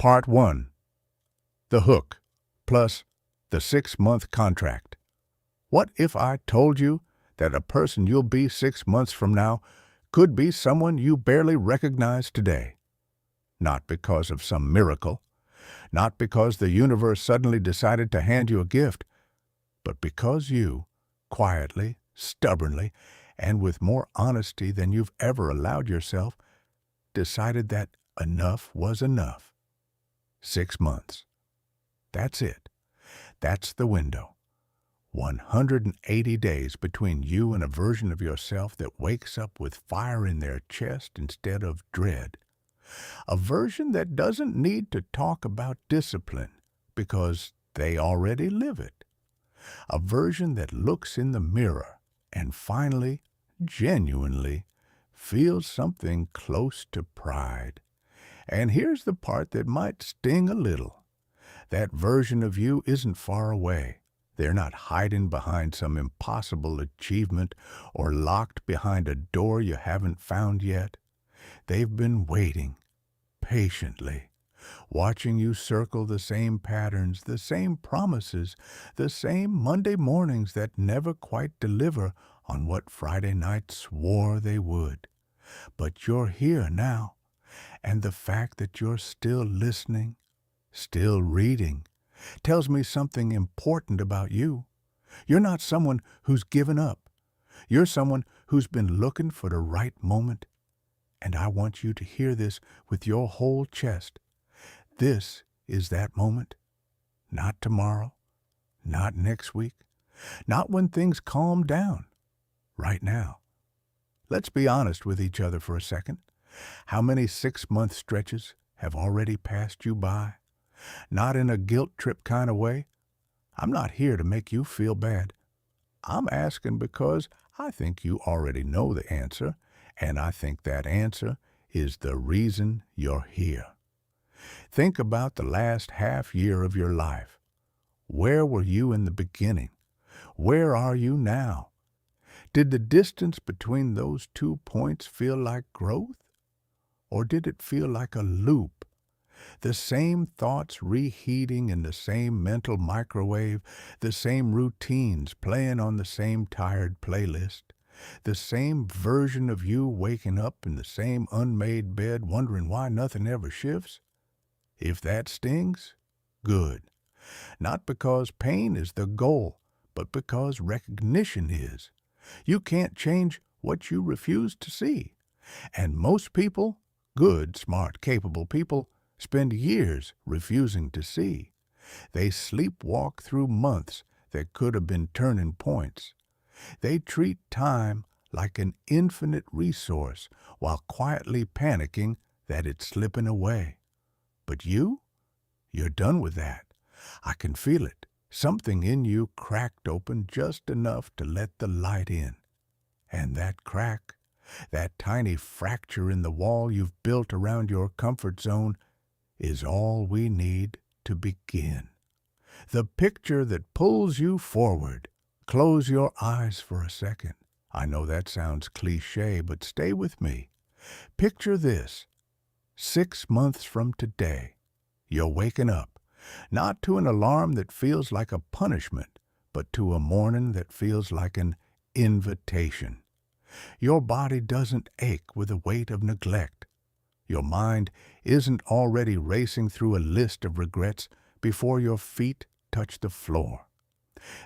Part 1. The Hook, plus the 6-month contract. What if I told you that a person you'll be 6 months from now could be someone you barely recognize today? Not because of some miracle, not because the universe suddenly decided to hand you a gift, but because you, quietly, stubbornly, and with more honesty than you've ever allowed yourself, decided that enough was enough. 6 months. That's it. That's the window. 180 days between you and a version of yourself that wakes up with fire in their chest instead of dread. A version that doesn't need to talk about discipline because they already live it. A version that looks in the mirror and finally, genuinely, feels something close to pride. And here's the part that might sting a little. That version of you isn't far away. They're not hiding behind some impossible achievement or locked behind a door you haven't found yet. They've been waiting, patiently, watching you circle the same patterns, the same promises, the same Monday mornings that never quite deliver on what Friday nights swore they would. But you're here now, and the fact that you're still listening, still reading, tells me something important about you. You're not someone who's given up. You're someone who's been looking for the right moment. And I want you to hear this with your whole chest. This is that moment. Not tomorrow, not next week, not when things calm down. Right now. Let's be honest with each other for a second. How many 6-month stretches have already passed you by? Not in a guilt trip kind of way. I'm not here to make you feel bad. I'm asking because I think you already know the answer, and I think that answer is the reason you're here. Think about the last half year of your life. Where were you in the beginning? Where are you now? Did the distance between those 2 points feel like growth? Or did it feel like a loop? The same thoughts reheating in the same mental microwave, the same routines playing on the same tired playlist, the same version of you waking up in the same unmade bed wondering why nothing ever shifts? If that stings, good. Not because pain is the goal, but because recognition is. You can't change what you refuse to see. And most people, good, smart, capable people, spend years refusing to see. They sleepwalk through months that could have been turning points. They treat time like an infinite resource while quietly panicking that it's slipping away. But you're done with that. I can feel it. Something in you cracked open just enough to let the light in. And that crack, that tiny fracture in the wall you've built around your comfort zone, is all we need to begin. The picture that pulls you forward. Close your eyes for a second. I know that sounds cliché, but stay with me. Picture this. 6 months from today, you're waking up. Not to an alarm that feels like a punishment, but to a morning that feels like an invitation. Your body doesn't ache with the weight of neglect. Your mind isn't already racing through a list of regrets before your feet touch the floor.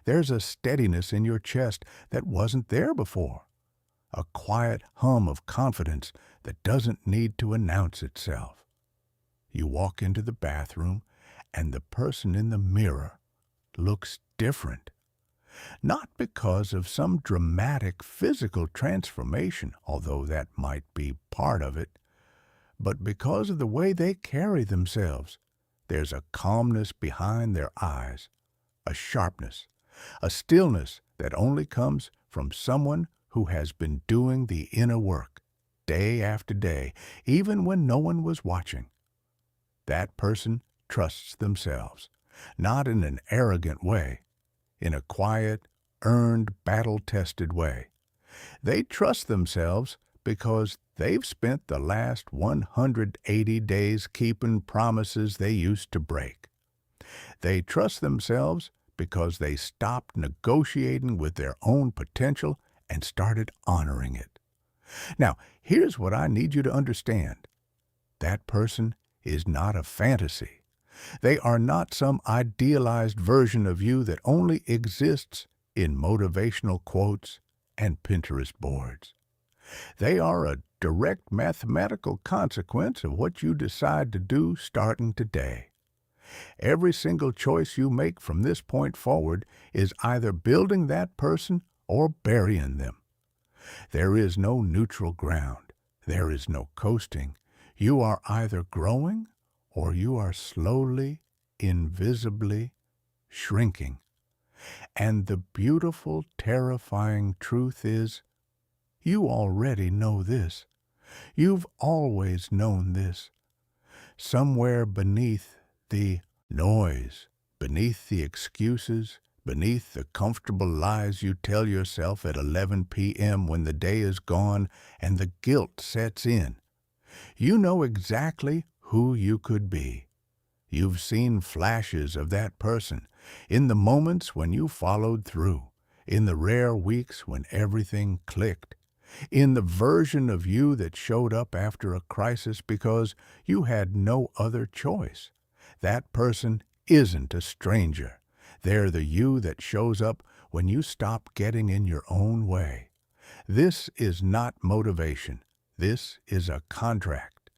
There's a steadiness in your chest that wasn't there before. A quiet hum of confidence that doesn't need to announce itself. You walk into the bathroom, and the person in the mirror looks different. Not because of some dramatic physical transformation, although that might be part of it, but because of the way they carry themselves. There's a calmness behind their eyes, a sharpness, a stillness that only comes from someone who has been doing the inner work, day after day, even when no one was watching. That person trusts themselves, not in an arrogant way, in a quiet, earned, battle-tested way. They trust themselves because they've spent the last 180 days keeping promises they used to break. They trust themselves because they stopped negotiating with their own potential and started honoring it. Now, here's what I need you to understand. That person is not a fantasy. They are not some idealized version of you that only exists in motivational quotes and Pinterest boards. They are a direct mathematical consequence of what you decide to do starting today. Every single choice you make from this point forward is either building that person or burying them. There is no neutral ground. There is no coasting. You are either growing or you are slowly, invisibly shrinking. And the beautiful, terrifying truth is, you already know this. You've always known this. Somewhere beneath the noise, beneath the excuses, beneath the comfortable lies you tell yourself at 11 p.m. when the day is gone and the guilt sets in, you know exactly who you could be. You've seen flashes of that person in the moments when you followed through, in the rare weeks when everything clicked, in the version of you that showed up after a crisis because you had no other choice. That person isn't a stranger. They're the you that shows up when you stop getting in your own way. This is not motivation. This is a contract.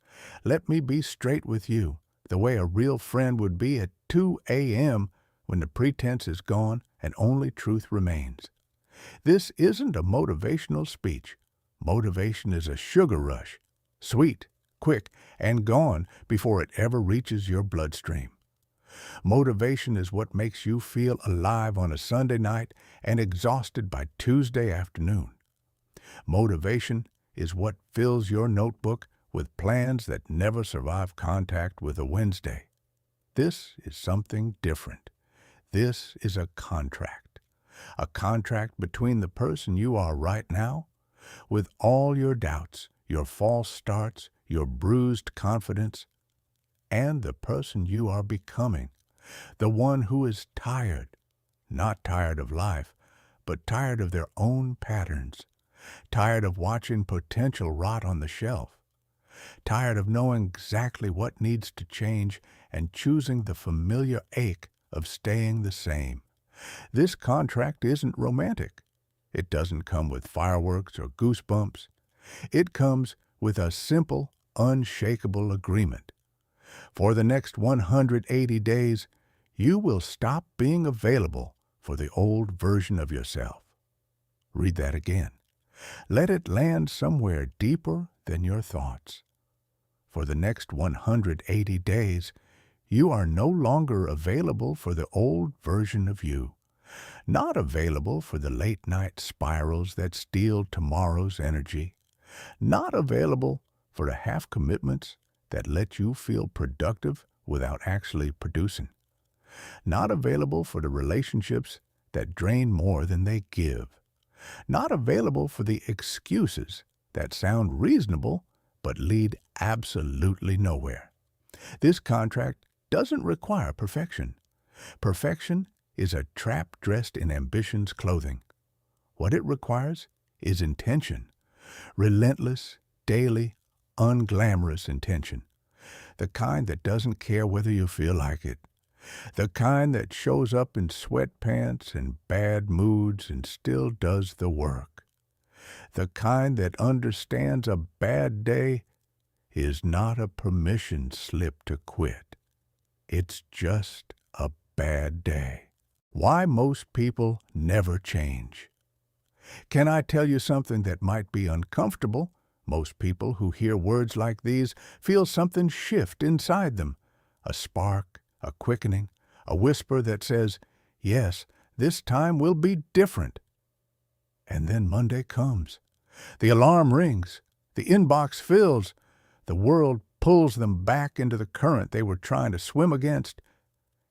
Let me be straight with you, the way a real friend would be at 2 a.m. when the pretense is gone and only truth remains. This isn't a motivational speech. Motivation is a sugar rush, sweet, quick, and gone before it ever reaches your bloodstream. Motivation is what makes you feel alive on a Sunday night and exhausted by Tuesday afternoon. Motivation is what fills your notebook with plans that never survive contact with a Wednesday. This is something different. This is a contract between the person you are right now, with all your doubts, your false starts, your bruised confidence, and the person you are becoming, the one who is tired, not tired of life, but tired of their own patterns, tired of watching potential rot on the shelf, tired of knowing exactly what needs to change and choosing the familiar ache of staying the same. This contract isn't romantic. It doesn't come with fireworks or goosebumps. It comes with a simple, unshakable agreement. For the next 180 days, you will stop being available for the old version of yourself. Read that again. Let it land somewhere deeper than your thoughts. For the next 180 days, you are no longer available for the old version of you. Not available for the late-night spirals that steal tomorrow's energy. Not available for the half-commitments that let you feel productive without actually producing. Not available for the relationships that drain more than they give. Not available for the excuses that sound reasonable but lead absolutely nowhere. This contract doesn't require perfection. Perfection is a trap dressed in ambition's clothing. What it requires is intention. Relentless, daily, unglamorous intention. The kind that doesn't care whether you feel like it. The kind that shows up in sweatpants and bad moods and still does the work. The kind that understands a bad day is not a permission slip to quit. It's just a bad day. Why most people never change. Can I tell you something that might be uncomfortable? Most people who hear words like these feel something shift inside them. A spark, a quickening, a whisper that says, yes, this time will be different. And then Monday comes. The alarm rings. The inbox fills. The world pulls them back into the current they were trying to swim against.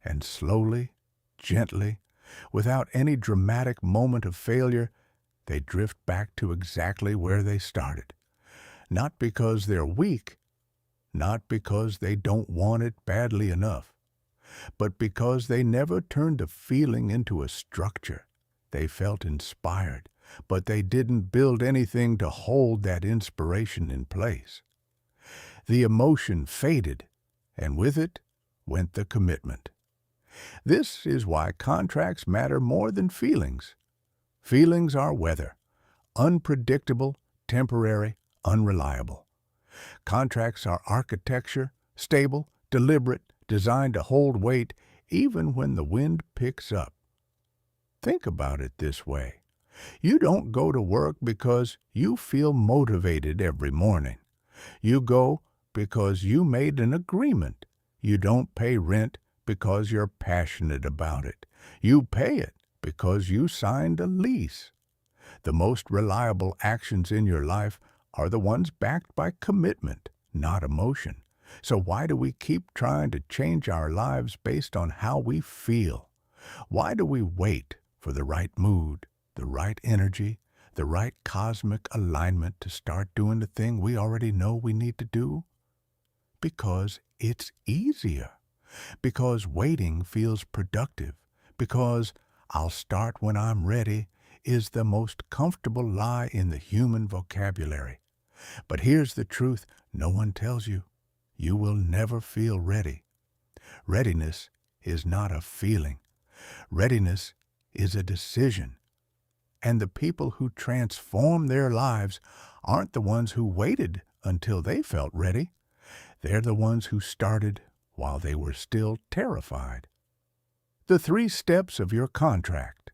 And slowly, gently, without any dramatic moment of failure, they drift back to exactly where they started. Not because they're weak, not because they don't want it badly enough, but because they never turned the feeling into a structure. They felt inspired, but they didn't build anything to hold that inspiration in place. The emotion faded, and with it went the commitment. This is why contracts matter more than feelings. Feelings are weather, unpredictable, temporary, unreliable. Contracts are architecture, stable, deliberate, designed to hold weight even when the wind picks up. Think about it this way. You don't go to work because you feel motivated every morning. You go because you made an agreement. You don't pay rent because you're passionate about it. You pay it because you signed a lease. The most reliable actions in your life are the ones backed by commitment, not emotion. So why do we keep trying to change our lives based on how we feel? Why do we wait for the right mood, the right energy, the right cosmic alignment to start doing the thing we already know we need to do? Because it's easier. Because waiting feels productive. Because "I'll start when I'm ready" is the most comfortable lie in the human vocabulary. But here's the truth no one tells you. You will never feel ready. Readiness is not a feeling. Readiness is a decision. And the people who transform their lives aren't the ones who waited until they felt ready. They're the ones who started while they were still terrified. The 3 steps of your contract.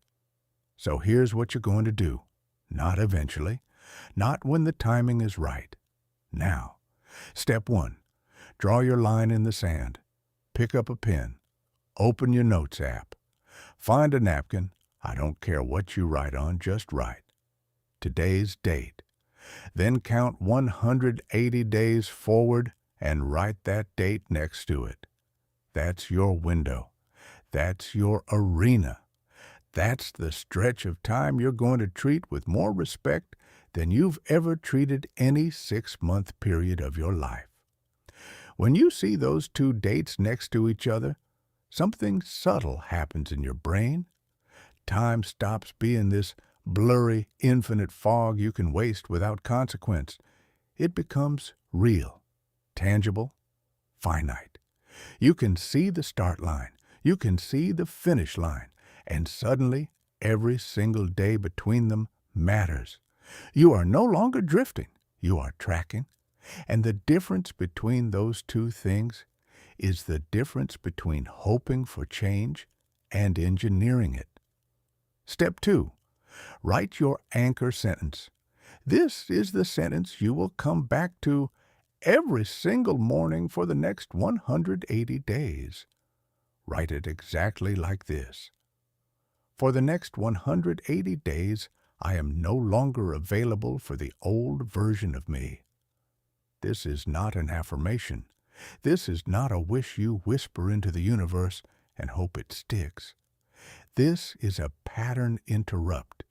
So here's what you're going to do. Not eventually. Not when the timing is right. Now. Step 1. Draw your line in the sand. Pick up a pen. Open your notes app. Find a napkin. I don't care what you write on, just write. Today's date. Then count 180 days forward and write that date next to it. That's your window. That's your arena. That's the stretch of time you're going to treat with more respect than you've ever treated any 6-month period of your life. When you see those 2 dates next to each other, something subtle happens in your brain. Time stops being this blurry, infinite fog you can waste without consequence. It becomes real, tangible, finite. You can see the start line. You can see the finish line. And suddenly, every single day between them matters. You are no longer drifting. You are tracking. And the difference between those 2 things is the difference between hoping for change and engineering it. Step 2. Write your anchor sentence. This is the sentence you will come back to every single morning for the next 180 days. Write it exactly like this. For the next 180 days, I am no longer available for the old version of me. This is not an affirmation. This is not a wish you whisper into the universe and hope it sticks. This is a pattern interrupt,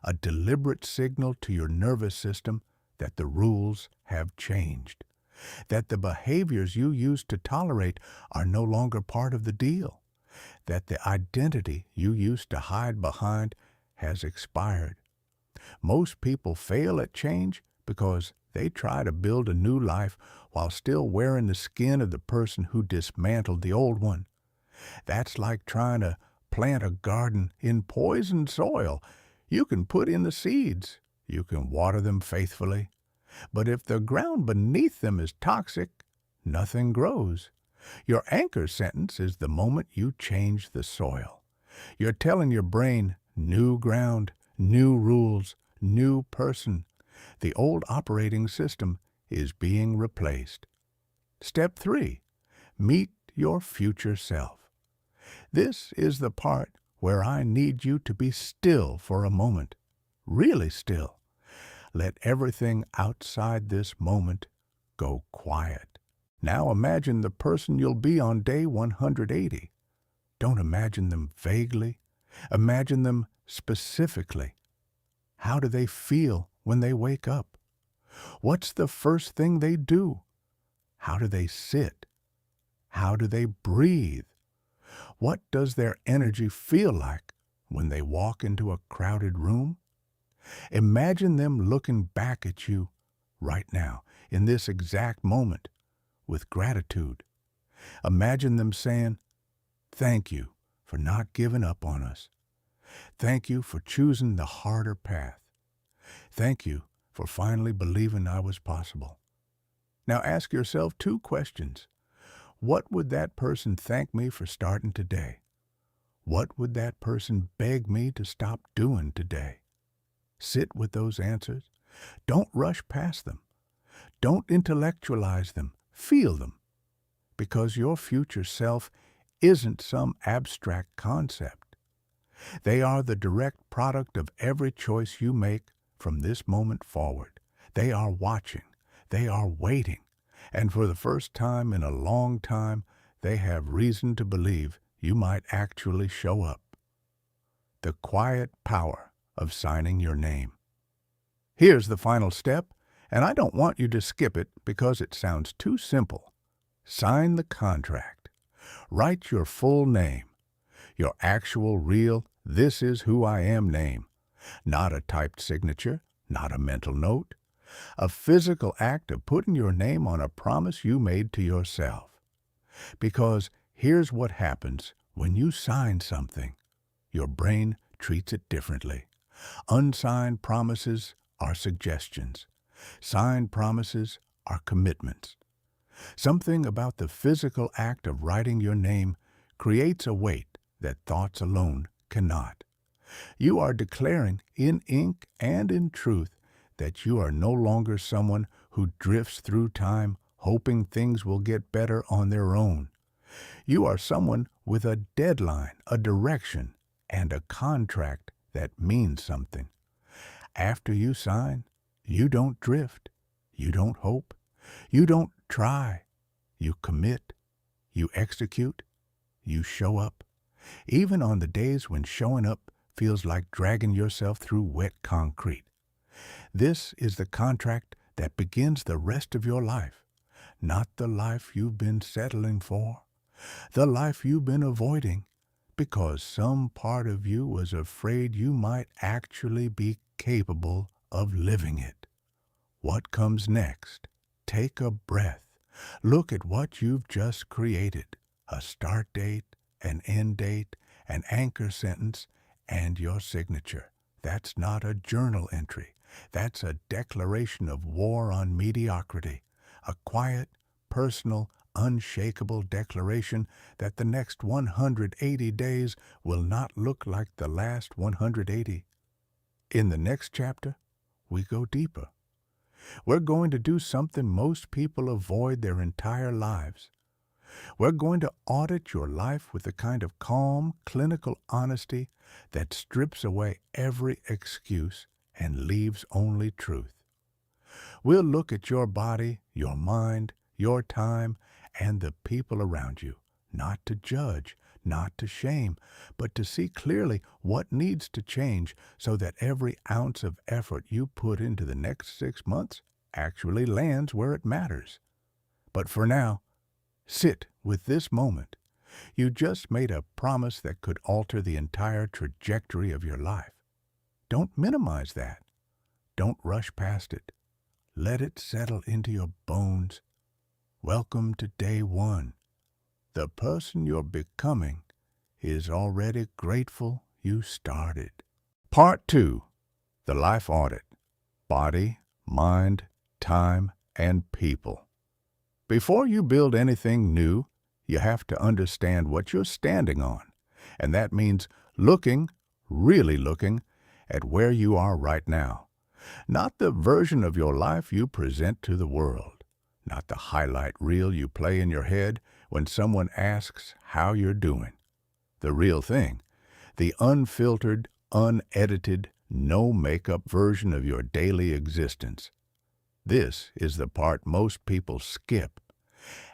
a deliberate signal to your nervous system that the rules have changed, that the behaviors you used to tolerate are no longer part of the deal, that the identity you used to hide behind has expired. Most people fail at change because they try to build a new life while still wearing the skin of the person who dismantled the old one. That's like trying to plant a garden in poisoned soil. You can put in the seeds. You can water them faithfully. But if the ground beneath them is toxic, nothing grows. Your anchor sentence is the moment you change the soil. You're telling your brain, new ground, new rules, new person. The old operating system is being replaced. Step 3. Meet your future self. This is the part where I need you to be still for a moment. Really still. Let everything outside this moment go quiet. Now imagine the person you'll be on day 180. Don't imagine them vaguely. Imagine them specifically. How do they feel when they wake up? What's the first thing they do? How do they sit? How do they breathe? What does their energy feel like when they walk into a crowded room? Imagine them looking back at you right now, in this exact moment, with gratitude. Imagine them saying, "Thank you for not giving up on us. Thank you for choosing the harder path. Thank you for finally believing I was possible." Now ask yourself two questions. What would that person thank me for starting today? What would that person beg me to stop doing today? Sit with those answers. Don't rush past them. Don't intellectualize them. Feel them. Because your future self isn't some abstract concept. They are the direct product of every choice you make from this moment forward. They are watching. They are waiting. And for the first time in a long time, they have reason to believe you might actually show up. The quiet power of signing your name. Here's the final step, and I don't want you to skip it because it sounds too simple. Sign the contract. Write your full name, your actual real "this is who I am" name, not a typed signature, not a mental note, a physical act of putting your name on a promise you made to yourself. Because here's what happens when you sign something. Your brain treats it differently. Unsigned promises are suggestions. Signed promises are commitments. Something about the physical act of writing your name creates a weight that thoughts alone cannot. You are declaring in ink and in truth that you are no longer someone who drifts through time hoping things will get better on their own. You are someone with a deadline, a direction, and a contract that means something. After you sign, you don't drift. You don't hope. You don't try. You commit. You execute. You show up. Even on the days when showing up feels like dragging yourself through wet concrete. This is the contract that begins the rest of your life, not the life you've been settling for, the life you've been avoiding because some part of you was afraid you might actually be capable of living it. What comes next? Take a breath. Look at what you've just created. A start date, an end date, an anchor sentence, and your signature. That's not a journal entry. That's a declaration of war on mediocrity. A quiet, personal, unshakable declaration that the next 180 days will not look like the last 180. In the next chapter, we go deeper. We're going to do something most people avoid their entire lives. We're going to audit your life with the kind of calm, clinical honesty that strips away every excuse and leaves only truth. We'll look at your body, your mind, your time, and the people around you, not to judge, not to shame, but to see clearly what needs to change so that every ounce of effort you put into the next 6 months actually lands where it matters. But for now, sit with this moment. You just made a promise that could alter the entire trajectory of your life. Don't minimize that. Don't rush past it. Let it settle into your bones. Welcome to day one. The person you're becoming is already grateful you started. Part 2. The Life Audit. Body, Mind, Time, and People. Before you build anything new, you have to understand what you're standing on. And that means looking, really looking, at where you are right now. Not the version of your life you present to the world. Not the highlight reel you play in your head when someone asks how you're doing. The real thing. The unfiltered, unedited, no makeup version of your daily existence. This is the part most people skip,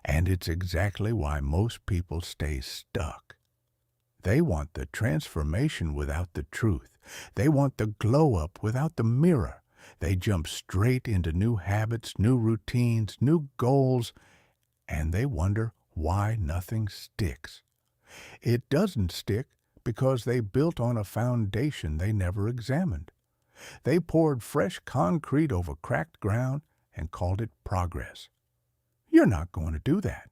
and it's exactly why most people stay stuck. They want the transformation without the truth. They want the glow up without the mirror. They jump straight into new habits, new routines, new goals, and they wonder why nothing sticks. It doesn't stick because they built on a foundation they never examined. They poured fresh concrete over cracked ground and called it progress. You're not going to do that.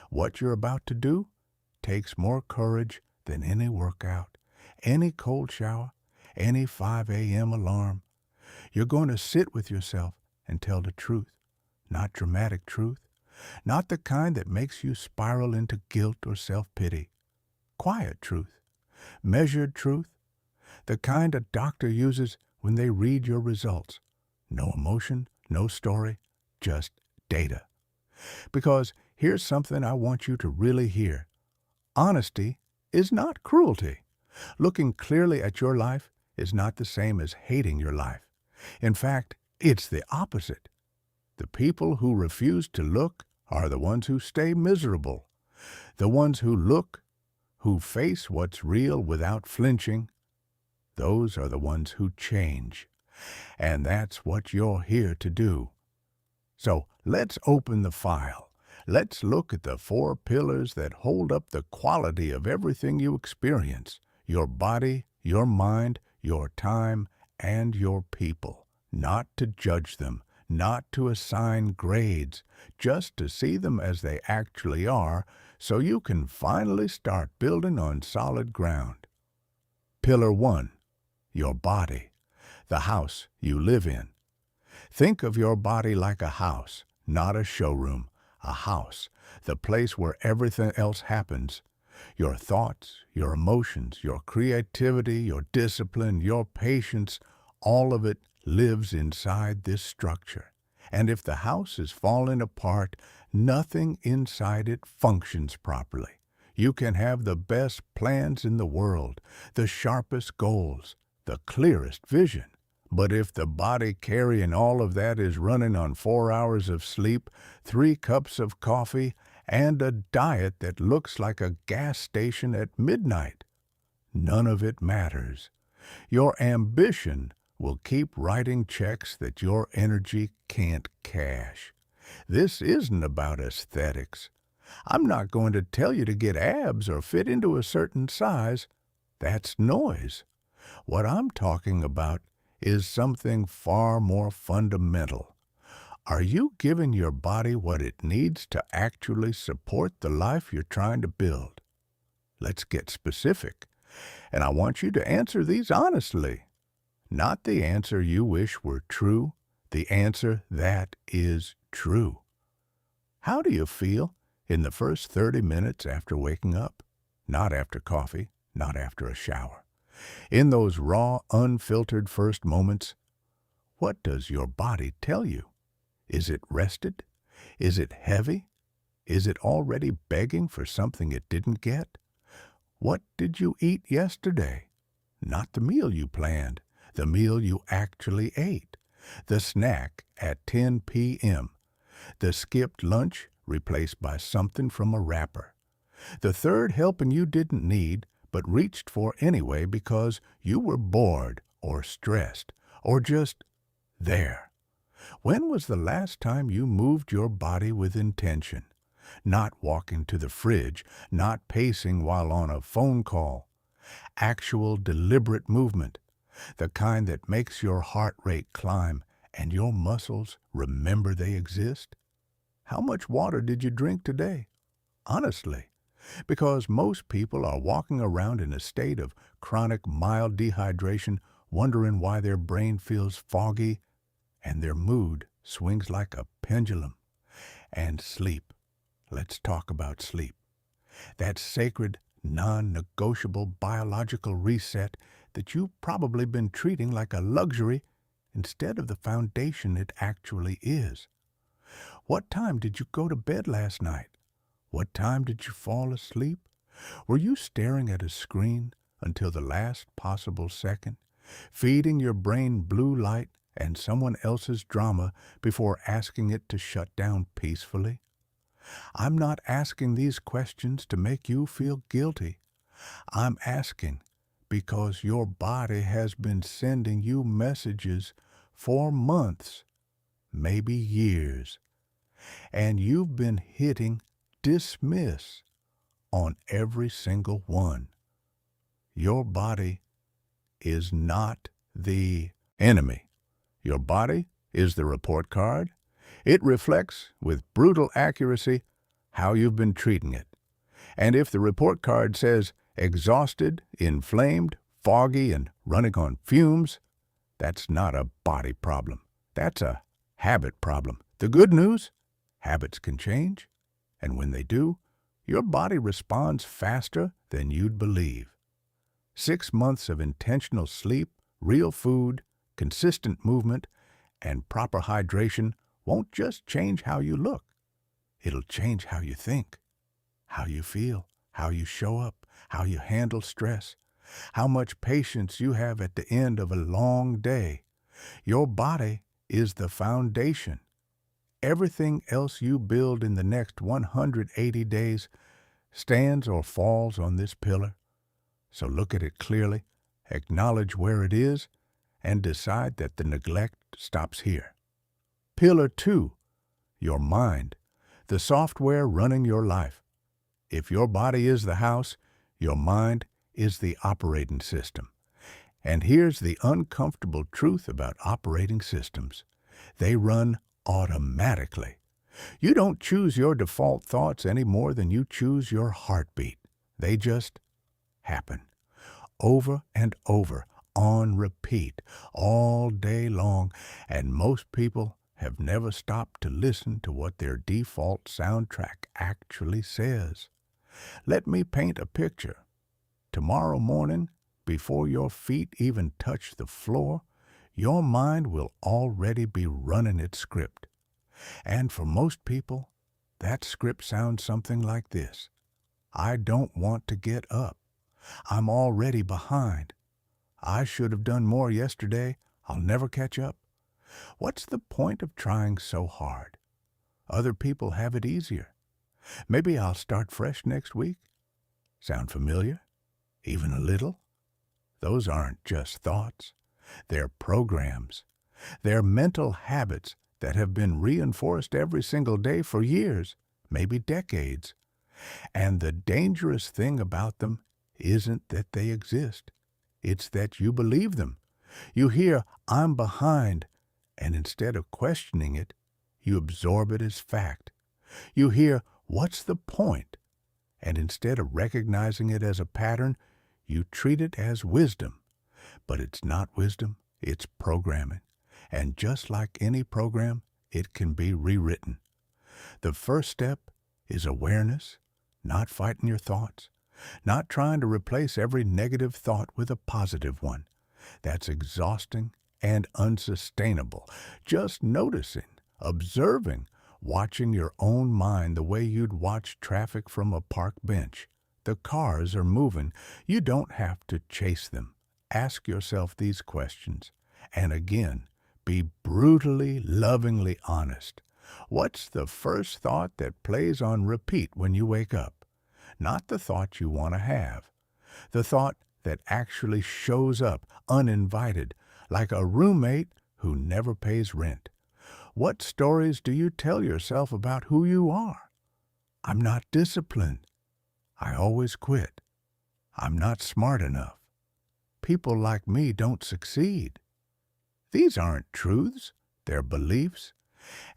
What you're about to do takes more courage than any workout, any cold shower, any 5 a.m. alarm. You're going to sit with yourself and tell the truth, not dramatic truth, not the kind that makes you spiral into guilt or self-pity. Quiet truth, measured truth, the kind a doctor uses when they read your results. No emotion, no story, just data. Because here's something I want you to really hear. Honesty is not cruelty. Looking clearly at your life is not the same as hating your life. In fact, it's the opposite. The people who refuse to look are the ones who stay miserable. The ones who look, who face what's real without flinching, those are the ones who change. And that's what you're here to do. So let's open the file. Let's look at the 4 pillars that hold up the quality of everything you experience: your body, your mind, your time, and your people. Not to judge them, not to assign grades, just to see them as they actually are, so you can finally start building on solid ground. Pillar 1, your body, the house you live in. Think of your body like a house, not a showroom, a house, the place where everything else happens. Your thoughts, your emotions, your creativity, your discipline, your patience, all of it lives inside this structure. And if the house is falling apart, nothing inside it functions properly. You can have the best plans in the world, the sharpest goals, the clearest vision. But if the body carrying all of that is running on 4 hours of sleep, 3 cups of coffee, and a diet that looks like a gas station at midnight, none of it matters. Your ambition will keep writing checks that your energy can't cash. This isn't about aesthetics. I'm not going to tell you to get abs or fit into a certain size. That's noise. What I'm talking about is something far more fundamental. Are you giving your body what it needs to actually support the life you're trying to build? Let's get specific. And I want you to answer these honestly. Not the answer you wish were true, the answer that is true. How do you feel in the first 30 minutes after waking up? Not after coffee, not after a shower. In those raw, unfiltered first moments, what does your body tell you? Is it rested? Is it heavy? Is it already begging for something it didn't get? What did you eat yesterday? Not the meal you planned, the meal you actually ate. The snack at 10 p.m. The skipped lunch replaced by something from a wrapper. The third helping you didn't need, but reached for anyway because you were bored or stressed or just there. When was the last time you moved your body with intention? Not walking to the fridge, not pacing while on a phone call. Actual deliberate movement, the kind that makes your heart rate climb and your muscles remember they exist. How much water did you drink today? Honestly. Because most people are walking around in a state of chronic mild dehydration, wondering why their brain feels foggy and their mood swings like a pendulum. And sleep. Let's talk about sleep. That sacred, non-negotiable biological reset that you've probably been treating like a luxury instead of the foundation it actually is. What time did you go to bed last night? What time did you fall asleep? Were you staring at a screen until the last possible second, feeding your brain blue light and someone else's drama before asking it to shut down peacefully? I'm not asking these questions to make you feel guilty. I'm asking because your body has been sending you messages for months, maybe years, and you've been hitting dismiss on every single one. Your body is not the enemy. Your body is the report card. It reflects with brutal accuracy how you've been treating it. And if the report card says exhausted, inflamed, foggy, and running on fumes, that's not a body problem. That's a habit problem. The good news, habits can change, and when they do, your body responds faster than you'd believe. 6 months of intentional sleep, real food, consistent movement, and proper hydration won't just change how you look. It'll change how you think, how you feel, how you show up, how you handle stress, how much patience you have at the end of a long day. Your body is the foundation. Everything else you build in the next 180 days stands or falls on this pillar. So look at it clearly, acknowledge where it is, and decide that the neglect stops here. Pillar 2, your mind, the software running your life. If your body is the house, your mind is the operating system. And here's the uncomfortable truth about operating systems. They run automatically. You don't choose your default thoughts any more than you choose your heartbeat. They just happen. Over and over, on repeat, all day long, and most people have never stopped to listen to what their default soundtrack actually says. Let me paint a picture. Tomorrow morning, before your feet even touch the floor, your mind will already be running its script. And for most people, that script sounds something like this. I don't want to get up. I'm already behind. I should have done more yesterday. I'll never catch up. What's the point of trying so hard? Other people have it easier. Maybe I'll start fresh next week. Sound familiar? Even a little? Those aren't just thoughts. They're programs. They're mental habits that have been reinforced every single day for years, maybe decades. And the dangerous thing about them isn't that they exist. It's that you believe them. You hear, I'm behind, and instead of questioning it, you absorb it as fact. You hear, what's the point? And instead of recognizing it as a pattern, you treat it as wisdom. But it's not wisdom, it's programming. And just like any program, it can be rewritten. The first step is awareness, not fighting your thoughts, not trying to replace every negative thought with a positive one. That's exhausting and unsustainable. Just noticing, observing, watching your own mind the way you'd watch traffic from a park bench. The cars are moving. You don't have to chase them. Ask yourself these questions. And again, be brutally, lovingly honest. What's the first thought that plays on repeat when you wake up? Not the thought you want to have. The thought that actually shows up uninvited, like a roommate who never pays rent. What stories do you tell yourself about who you are? I'm not disciplined. I always quit. I'm not smart enough. People like me don't succeed. These aren't truths, they're beliefs.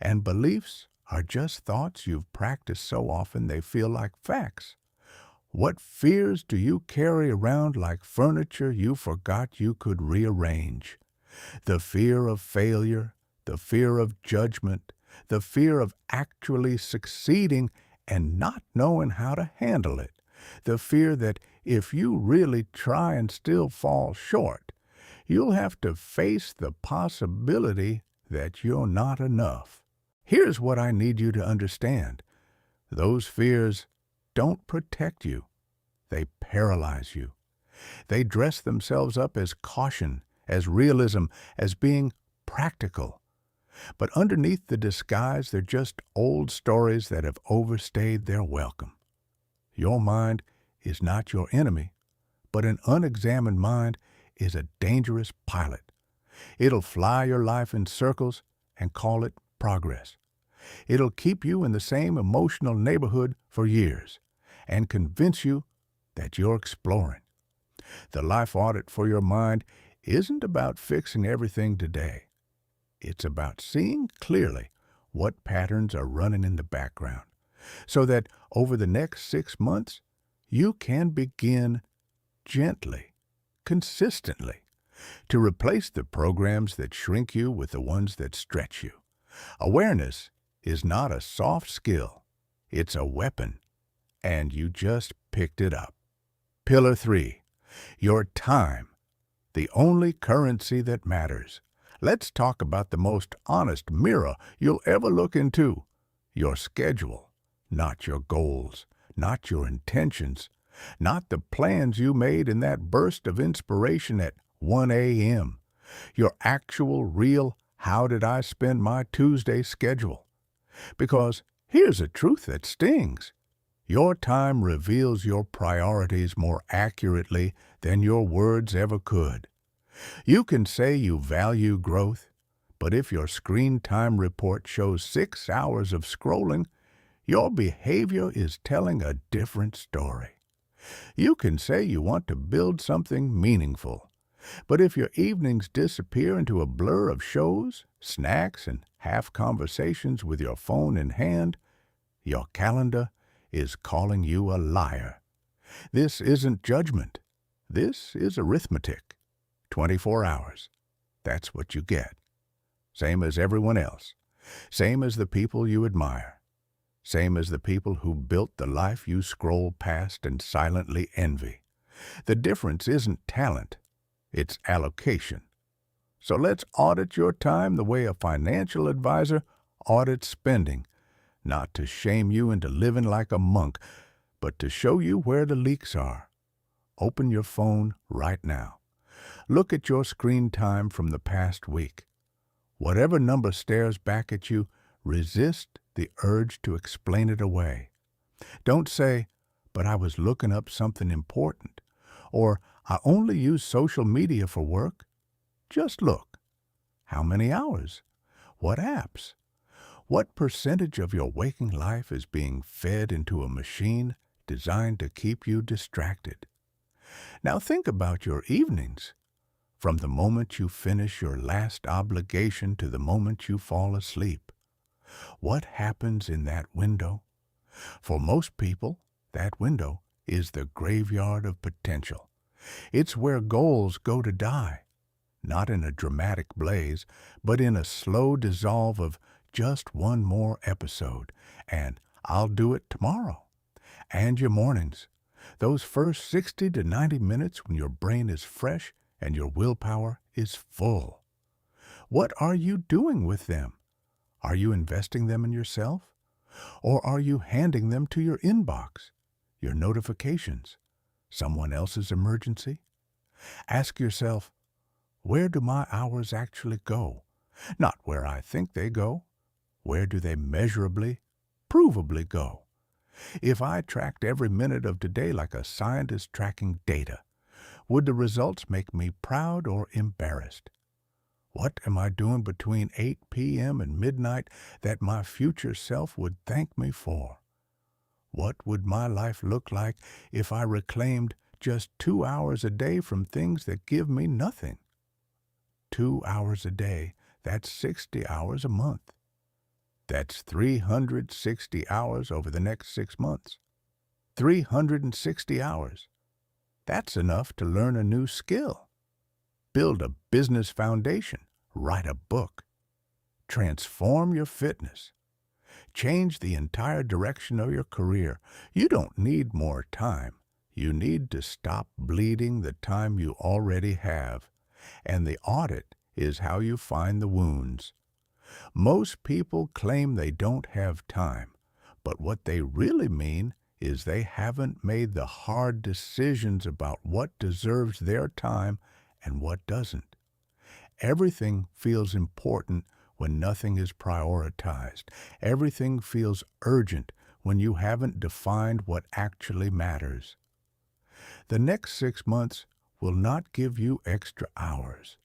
And beliefs are just thoughts you've practiced so often they feel like facts. What fears do you carry around like furniture you forgot you could rearrange? The fear of failure, the fear of judgment, the fear of actually succeeding and not knowing how to handle it, the fear that if you really try and still fall short, you'll have to face the possibility that you're not enough. Here's what I need you to understand. Those fears don't protect you. They paralyze you. They dress themselves up as caution, as realism, as being practical. But underneath the disguise, they're just old stories that have overstayed their welcome. Your mind is not your enemy, but an unexamined mind is a dangerous pilot. It'll fly your life in circles and call it progress. It'll keep you in the same emotional neighborhood for years and convince you that you're exploring. The life audit for your mind isn't about fixing everything today. It's about seeing clearly what patterns are running in the background so that over the next 6 months, you can begin gently, consistently, to replace the programs that shrink you with the ones that stretch you. Awareness is not a soft skill. It's a weapon, and you just picked it up. Pillar 3, your time, the only currency that matters. Let's talk about the most honest mirror you'll ever look into, your schedule, not your goals, not your intentions, not the plans you made in that burst of inspiration at 1 a.m., your actual, real, how did I spend my Tuesday schedule? Because here's a truth that stings. Your time reveals your priorities more accurately than your words ever could. You can say you value growth, but if your screen time report shows 6 hours of scrolling, your behavior is telling a different story. You can say you want to build something meaningful, but if your evenings disappear into a blur of shows, snacks, and half conversations with your phone in hand, your calendar is calling you a liar. This isn't judgment. This is arithmetic. 24 hours. That's what you get. Same as everyone else. Same as the people you admire. Same as the people who built the life you scroll past and silently envy. The difference isn't talent. It's allocation. So let's audit your time the way a financial advisor audits spending, not to shame you into living like a monk, but to show you where the leaks are. Open your phone right now. Look at your screen time from the past week. Whatever number stares back at you, resist the urge to explain it away. Don't say, but I was looking up something important, or I only use social media for work. Just look. How many hours? What apps? What percentage of your waking life is being fed into a machine designed to keep you distracted? Now think about your evenings. From the moment you finish your last obligation to the moment you fall asleep. What happens in that window? For most people, that window is the graveyard of potential. It's where goals go to die, not in a dramatic blaze, but in a slow dissolve of just one more episode, and I'll do it tomorrow. And your mornings, those first 60 to 90 minutes when your brain is fresh and your willpower is full. What are you doing with them? Are you investing them in yourself? Or are you handing them to your inbox, your notifications, someone else's emergency? Ask yourself, where do my hours actually go? Not where I think they go. Where do they measurably, provably go? If I tracked every minute of today like a scientist tracking data, would the results make me proud or embarrassed? What am I doing between 8 p.m. and midnight that my future self would thank me for? What would my life look like if I reclaimed just 2 hours a day from things that give me nothing? 2 hours a day, that's 60 hours a month. That's 360 hours over the next 6 months. 360 hours. That's enough to learn a new skill, build a business foundation, write a book, transform your fitness, change the entire direction of your career. You don't need more time. You need to stop bleeding the time you already have. And the audit is how you find the wounds. Most people claim they don't have time, but what they really mean is they haven't made the hard decisions about what deserves their time and what doesn't. Everything feels important when nothing is prioritized. Everything feels urgent when you haven't defined what actually matters. The next 6 months will not give you extra hours.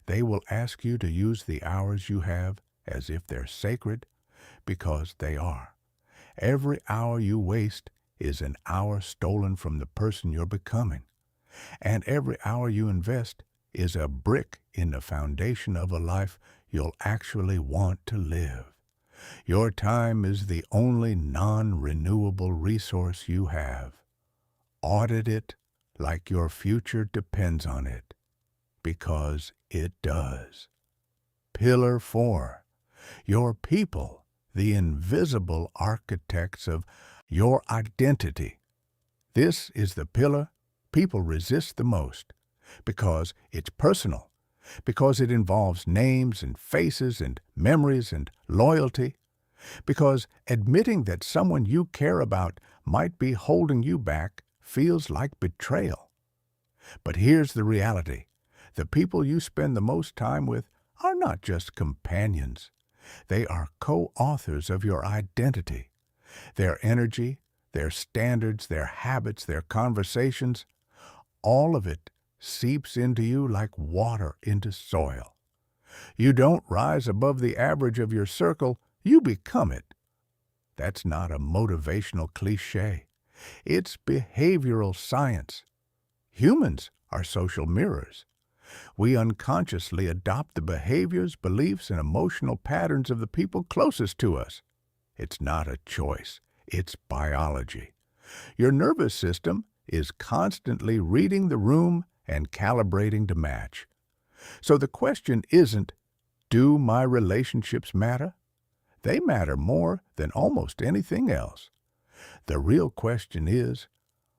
They will ask you to use the hours you have as if they're sacred, because they are. Every hour you waste is an hour stolen from the person you're becoming. And every hour you invest is a brick in the foundation of a life you'll actually want to live. Your time is the only non-renewable resource you have. Audit it like your future depends on it, because it does. Pillar 4. Your people, the invisible architects of your identity. This is the pillar people resist the most, because it's personal, because it involves names and faces and memories and loyalty, because admitting that someone you care about might be holding you back feels like betrayal. But here's the reality. The people you spend the most time with are not just companions. They are co-authors of your identity. Their energy, their standards, their habits, their conversations, all of it seeps into you like water into soil. You don't rise above the average of your circle, you become it. That's not a motivational cliche. It's behavioral science. Humans are social mirrors. We unconsciously adopt the behaviors, beliefs, and emotional patterns of the people closest to us. It's not a choice. It's biology. Your nervous system is constantly reading the room and calibrating to match. So the question isn't, do my relationships matter? They matter more than almost anything else. The real question is,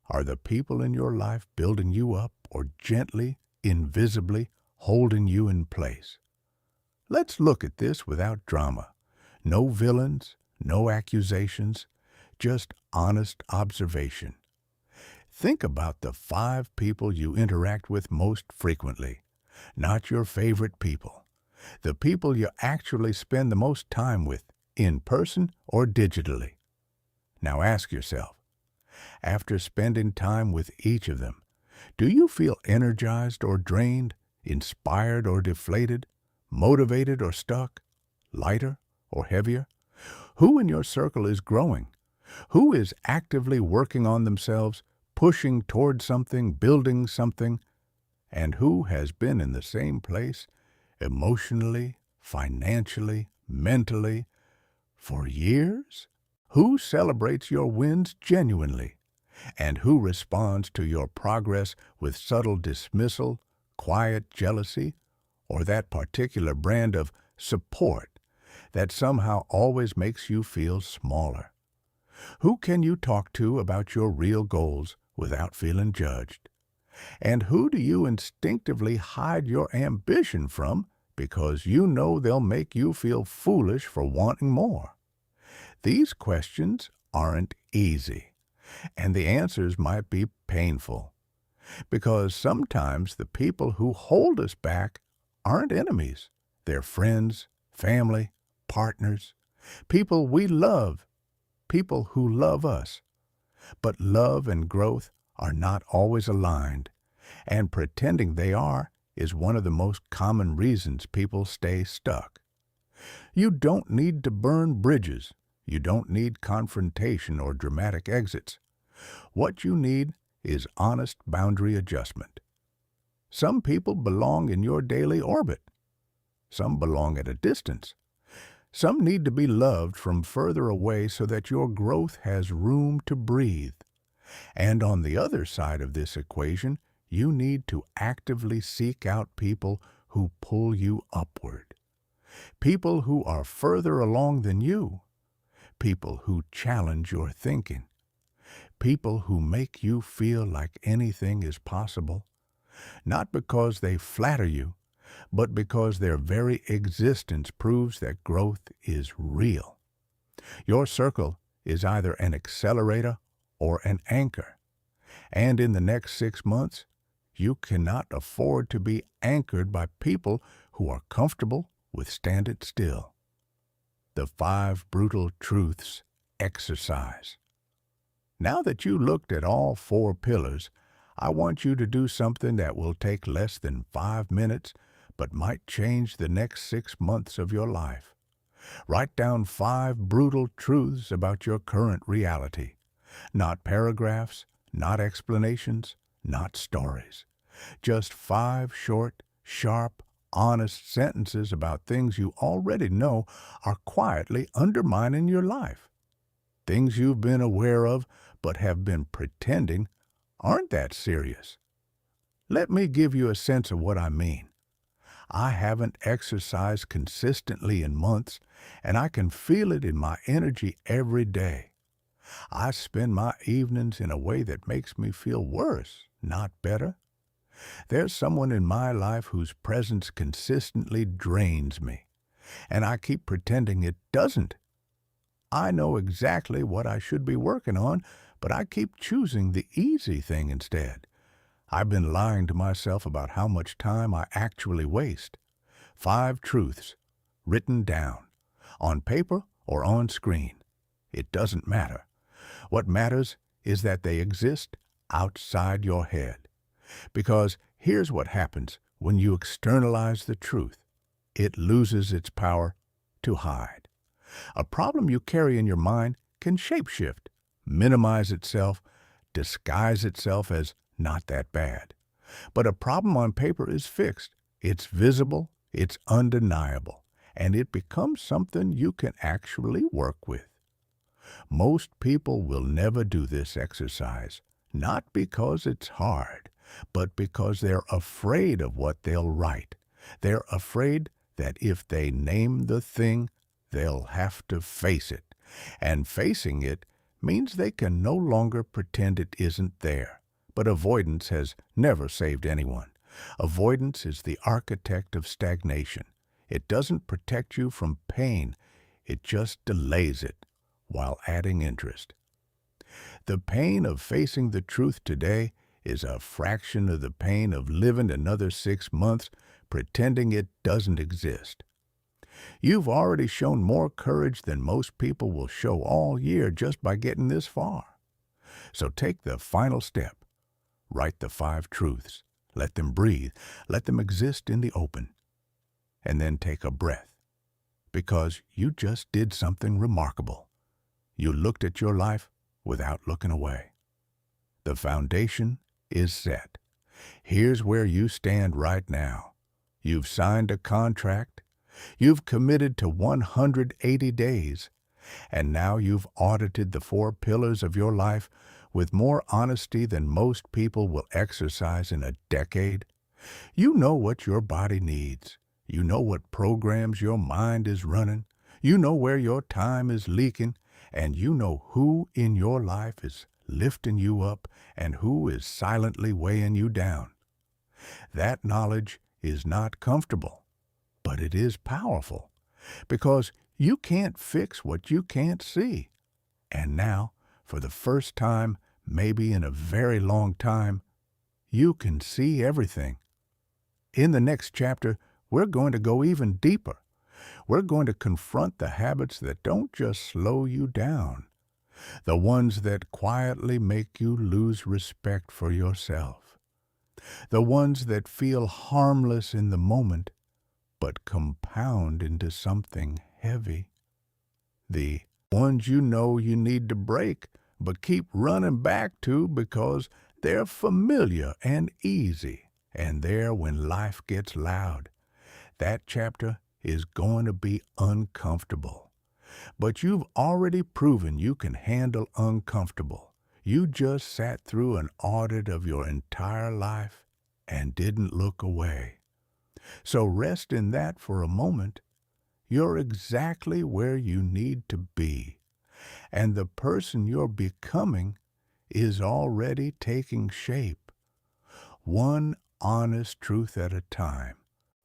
are the people in your life building you up or gently, invisibly holding you in place? Let's look at this without drama. No villains, no accusations, just honest observation. Think about the 5 people you interact with most frequently, not your favorite people. The people you actually spend the most time with, in person or digitally. Now ask yourself, after spending time with each of them, do you feel energized or drained, inspired or deflated, motivated or stuck, lighter or heavier? Who in your circle is growing? Who is actively working on themselves, pushing toward something, building something? And who has been in the same place, emotionally, financially, mentally, for years? Who celebrates your wins genuinely? And who responds to your progress with subtle dismissal, quiet jealousy, or that particular brand of support that somehow always makes you feel smaller? Who can you talk to about your real goals without feeling judged? And who do you instinctively hide your ambition from because you know they'll make you feel foolish for wanting more? These questions aren't easy, and the answers might be painful, because sometimes the people who hold us back aren't enemies. They're friends, family, partners, people we love, people who love us. But love and growth are not always aligned, and pretending they are is one of the most common reasons people stay stuck. You don't need to burn bridges. You don't need confrontation or dramatic exits. What you need is honest boundary adjustment. Some people belong in your daily orbit. Some belong at a distance. Some need to be loved from further away so that your growth has room to breathe. And on the other side of this equation, you need to actively seek out people who pull you upward. People who are further along than you. People who challenge your thinking. People who make you feel like anything is possible. Not because they flatter you, but because their very existence proves that growth is real. Your circle is either an accelerator or an anchor. And in the next 6 months, you cannot afford to be anchored by people who are comfortable with standing still. The 5 brutal truths exercise. Now that you looked at all 4 pillars, I want you to do something that will take less than 5 minutes, but might change the next 6 months of your life. Write down 5 brutal truths about your current reality. Not paragraphs, not explanations, not stories. Just 5 short, sharp, honest sentences about things you already know are quietly undermining your life. Things you've been aware of but have been pretending aren't that serious. Let me give you a sense of what I mean. I haven't exercised consistently in months, and I can feel it in my energy every day. I spend my evenings in a way that makes me feel worse, not better. There's someone in my life whose presence consistently drains me, and I keep pretending it doesn't. I know exactly what I should be working on, but I keep choosing the easy thing instead. I've been lying to myself about how much time I actually waste. 5 truths, written down, on paper or on screen. It doesn't matter. What matters is that they exist outside your head. Because here's what happens when you externalize the truth. It loses its power to hide. A problem you carry in your mind can shapeshift, minimize itself, disguise itself as not that bad. But a problem on paper is fixed. It's visible, it's undeniable, and it becomes something you can actually work with. Most people will never do this exercise, not because it's hard, but because they're afraid of what they'll write. They're afraid that if they name the thing, they'll have to face it. And facing it means they can no longer pretend it isn't there. But avoidance has never saved anyone. Avoidance is the architect of stagnation. It doesn't protect you from pain. It just delays it while adding interest. The pain of facing the truth today is a fraction of the pain of living another 6 months pretending it doesn't exist. You've already shown more courage than most people will show all year just by getting this far. So take the final step. Write the 5 truths. Let them breathe. Let them exist in the open. And then take a breath. Because you just did something remarkable. You looked at your life without looking away. The foundation is set. Here's where you stand right now. You've signed a contract. You've committed to 180 days. And now you've audited the 4 pillars of your life with more honesty than most people will exercise in a decade. You know what your body needs. You know what programs your mind is running. You know where your time is leaking. And you know who in your life is lifting you up and who is silently weighing you down. That knowledge is not comfortable, but it is powerful, because you can't fix what you can't see. And now, for the first time, maybe in a very long time, you can see everything. In the next chapter, we're going to go even deeper. We're going to confront the habits that don't just slow you down, the ones that quietly make you lose respect for yourself, the ones that feel harmless in the moment, but compound into something heavy, the ones you know you need to break, but keep running back to because they're familiar and easy, and there when life gets loud. That chapter is going to be uncomfortable. But you've already proven you can handle uncomfortable. You just sat through an audit of your entire life and didn't look away. So rest in that for a moment. You're exactly where you need to be. And the person you're becoming is already taking shape. One honest truth at a time.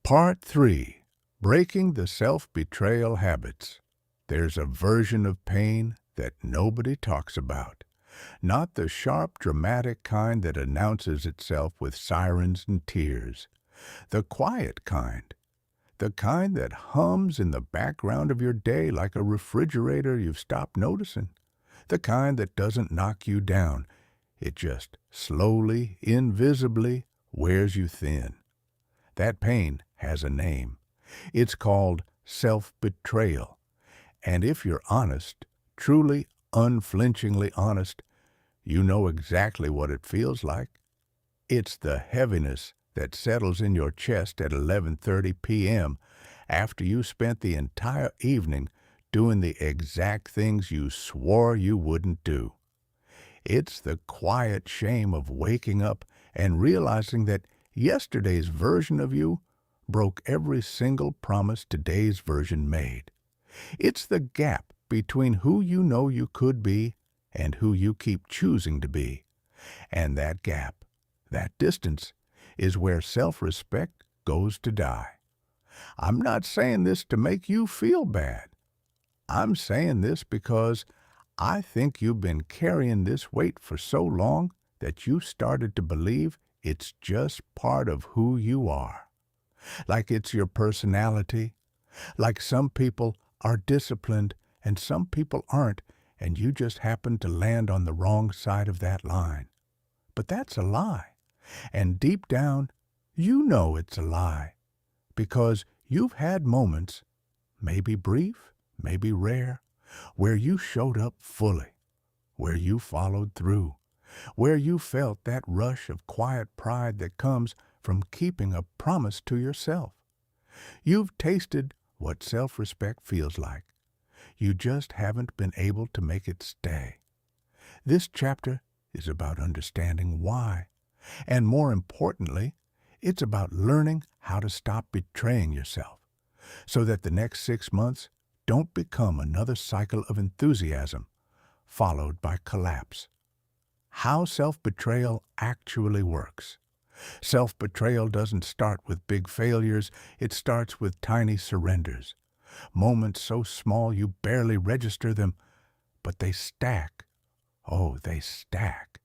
Part 3. Breaking the self-betrayal habits. There's a version of pain that nobody talks about. Not the sharp, dramatic kind that announces itself with sirens and tears. The quiet kind. The kind that hums in the background of your day like a refrigerator you've stopped noticing. The kind that doesn't knock you down. It just slowly, invisibly wears you thin. That pain has a name. It's called self-betrayal. And if you're honest, truly, unflinchingly honest, you know exactly what it feels like. It's the heaviness that settles in your chest at 11:30 p.m. after you spent the entire evening doing the exact things you swore you wouldn't do. It's the quiet shame of waking up and realizing that yesterday's version of you broke every single promise today's version made. It's the gap between who you know you could be and who you keep choosing to be. And that gap, that distance, is where self-respect goes to die. I'm not saying this to make you feel bad. I'm saying this because I think you've been carrying this weight for so long that you started to believe it's just part of who you are. Like it's your personality. Like some people are disciplined and some people aren't, and you just happen to land on the wrong side of that line. But that's a lie. And deep down, you know it's a lie. Because you've had moments, maybe brief, maybe rare, where you showed up fully, where you followed through, where you felt that rush of quiet pride that comes from keeping a promise to yourself. You've tasted what self-respect feels like. You just haven't been able to make it stay. This chapter is about understanding why. And more importantly, it's about learning how to stop betraying yourself so that the next 6 months don't become another cycle of enthusiasm followed by collapse. How self-betrayal actually works. Self-betrayal doesn't start with big failures, it starts with tiny surrenders. Moments so small you barely register them, but they stack. Oh, they stack.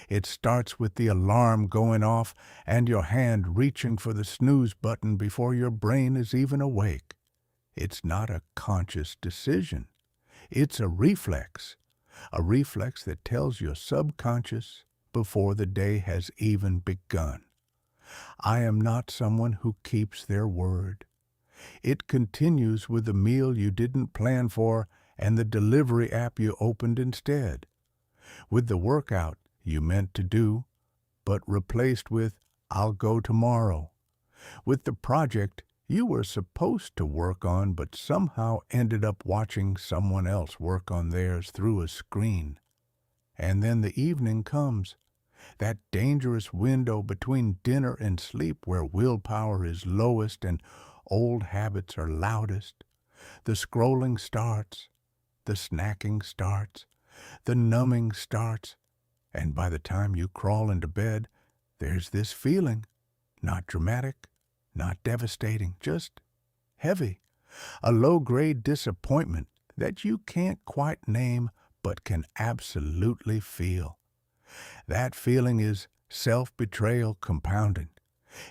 It starts with the alarm going off and your hand reaching for the snooze button before your brain is even awake. It's not a conscious decision. It's a reflex that tells your subconscious before the day has even begun. I am not someone who keeps their word. It continues with the meal you didn't plan for and the delivery app you opened instead. With the workout you meant to do, but replaced with, "I'll go tomorrow." With the project you were supposed to work on, but somehow ended up watching someone else work on theirs through a screen. And then the evening comes, that dangerous window between dinner and sleep where willpower is lowest and old habits are loudest. The scrolling starts, the snacking starts, the numbing starts, and by the time you crawl into bed, there's this feeling, not dramatic, not devastating, just heavy, a low-grade disappointment that you can't quite name but can absolutely feel. That feeling is self-betrayal compounded.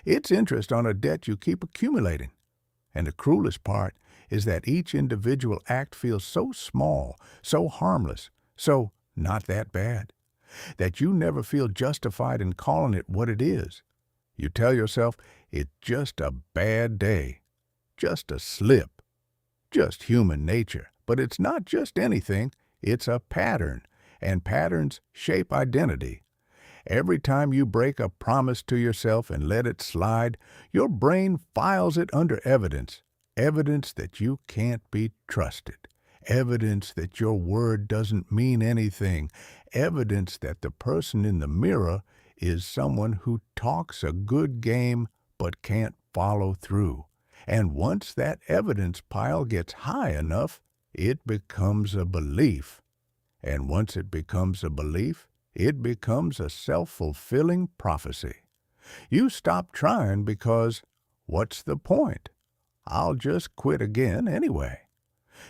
It's interest on a debt you keep accumulating. And the cruelest part is that each individual act feels so small, so harmless, so not that bad, that you never feel justified in calling it what it is. You tell yourself it's just a bad day, just a slip, just human nature. But it's not just anything, it's a pattern, and patterns shape identity. Every time you break a promise to yourself and let it slide, your brain files it under evidence, evidence that you can't be trusted, evidence that your word doesn't mean anything, evidence that the person in the mirror is someone who talks a good game but can't follow through. And once that evidence pile gets high enough, it becomes a belief. And once it becomes a belief, it becomes a self-fulfilling prophecy. You stop trying because, what's the point? I'll just quit again anyway.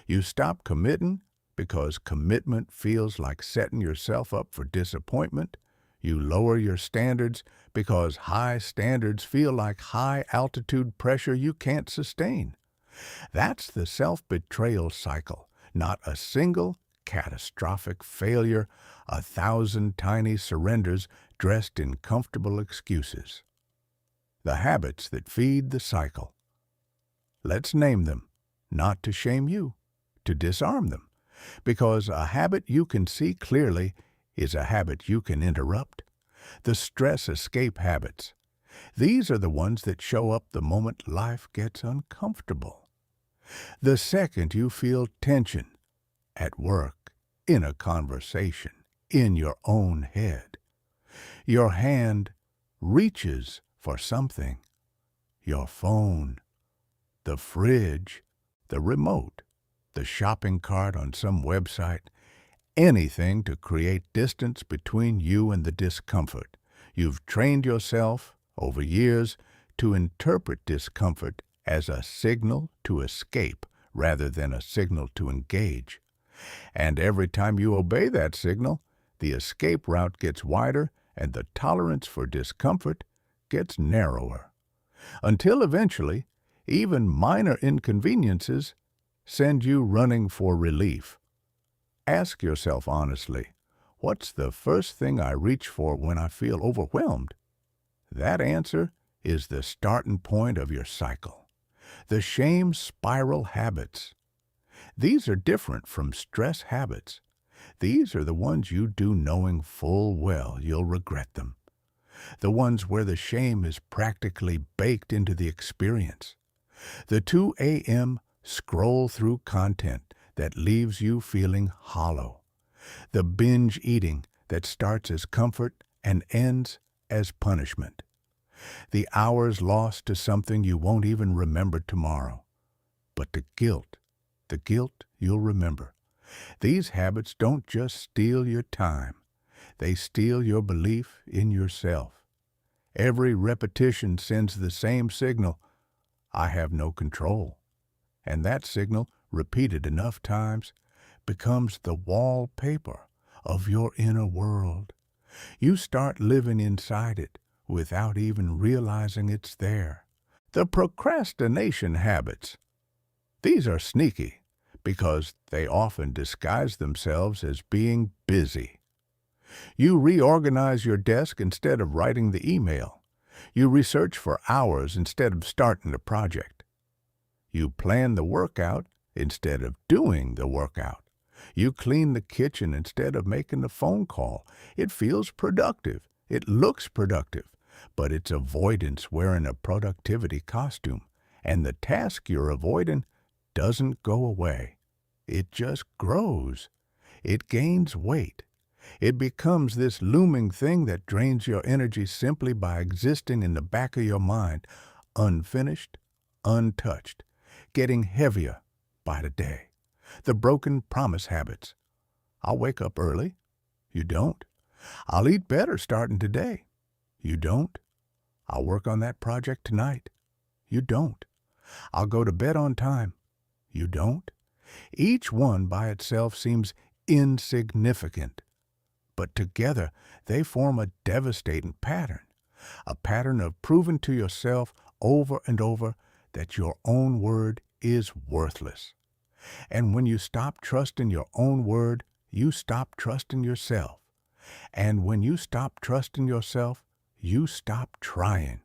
You stop committing because commitment feels like setting yourself up for disappointment. You lower your standards because high standards feel like high-altitude pressure you can't sustain. That's the self-betrayal cycle, not a single catastrophic failure, 1,000 tiny surrenders dressed in comfortable excuses. The habits that feed the cycle. Let's name them, not to shame you, to disarm them, because a habit you can see clearly is a habit you can interrupt. The stress escape habits. These are the ones that show up the moment life gets uncomfortable. The second you feel tension at work, in a conversation, in your own head, your hand reaches for something, your phone, the fridge, the remote, the shopping cart on some website, anything to create distance between you and the discomfort. You've trained yourself over years to interpret discomfort as a signal to escape rather than a signal to engage. And every time you obey that signal, the escape route gets wider and the tolerance for discomfort gets narrower. Until eventually, even minor inconveniences send you running for relief. Ask yourself honestly, what's the first thing I reach for when I feel overwhelmed? That answer is the starting point of your cycle. The shame spiral habits. These are different from stress habits. These are the ones you do knowing full well you'll regret them. The ones where the shame is practically baked into the experience. The 2 a.m. scroll through content that leaves you feeling hollow. The binge eating that starts as comfort and ends as punishment. The hours lost to something you won't even remember tomorrow. But the guilt you'll remember. These habits don't just steal your time. They steal your belief in yourself. Every repetition sends the same signal, I have no control. And that signal, repeated enough times, becomes the wallpaper of your inner world. You start living inside it without even realizing it's there. The procrastination habits. These are sneaky because they often disguise themselves as being busy. You reorganize your desk instead of writing the email. You research for hours instead of starting the project. You plan the workout instead of doing the workout. You clean the kitchen instead of making the phone call. It feels productive. It looks productive, but it's avoidance wearing a productivity costume, and the task you're avoiding doesn't go away. It just grows. It gains weight. It becomes this looming thing that drains your energy simply by existing in the back of your mind, unfinished, untouched, getting heavier by the day. The broken promise habits. I'll wake up early. You don't. I'll eat better starting today. You don't. I'll work on that project tonight. You don't. I'll go to bed on time. You don't. Each one by itself seems insignificant, but together they form a devastating pattern, a pattern of proving to yourself over and over that your own word is worthless. And when you stop trusting your own word, you stop trusting yourself. And when you stop trusting yourself, you stop trying.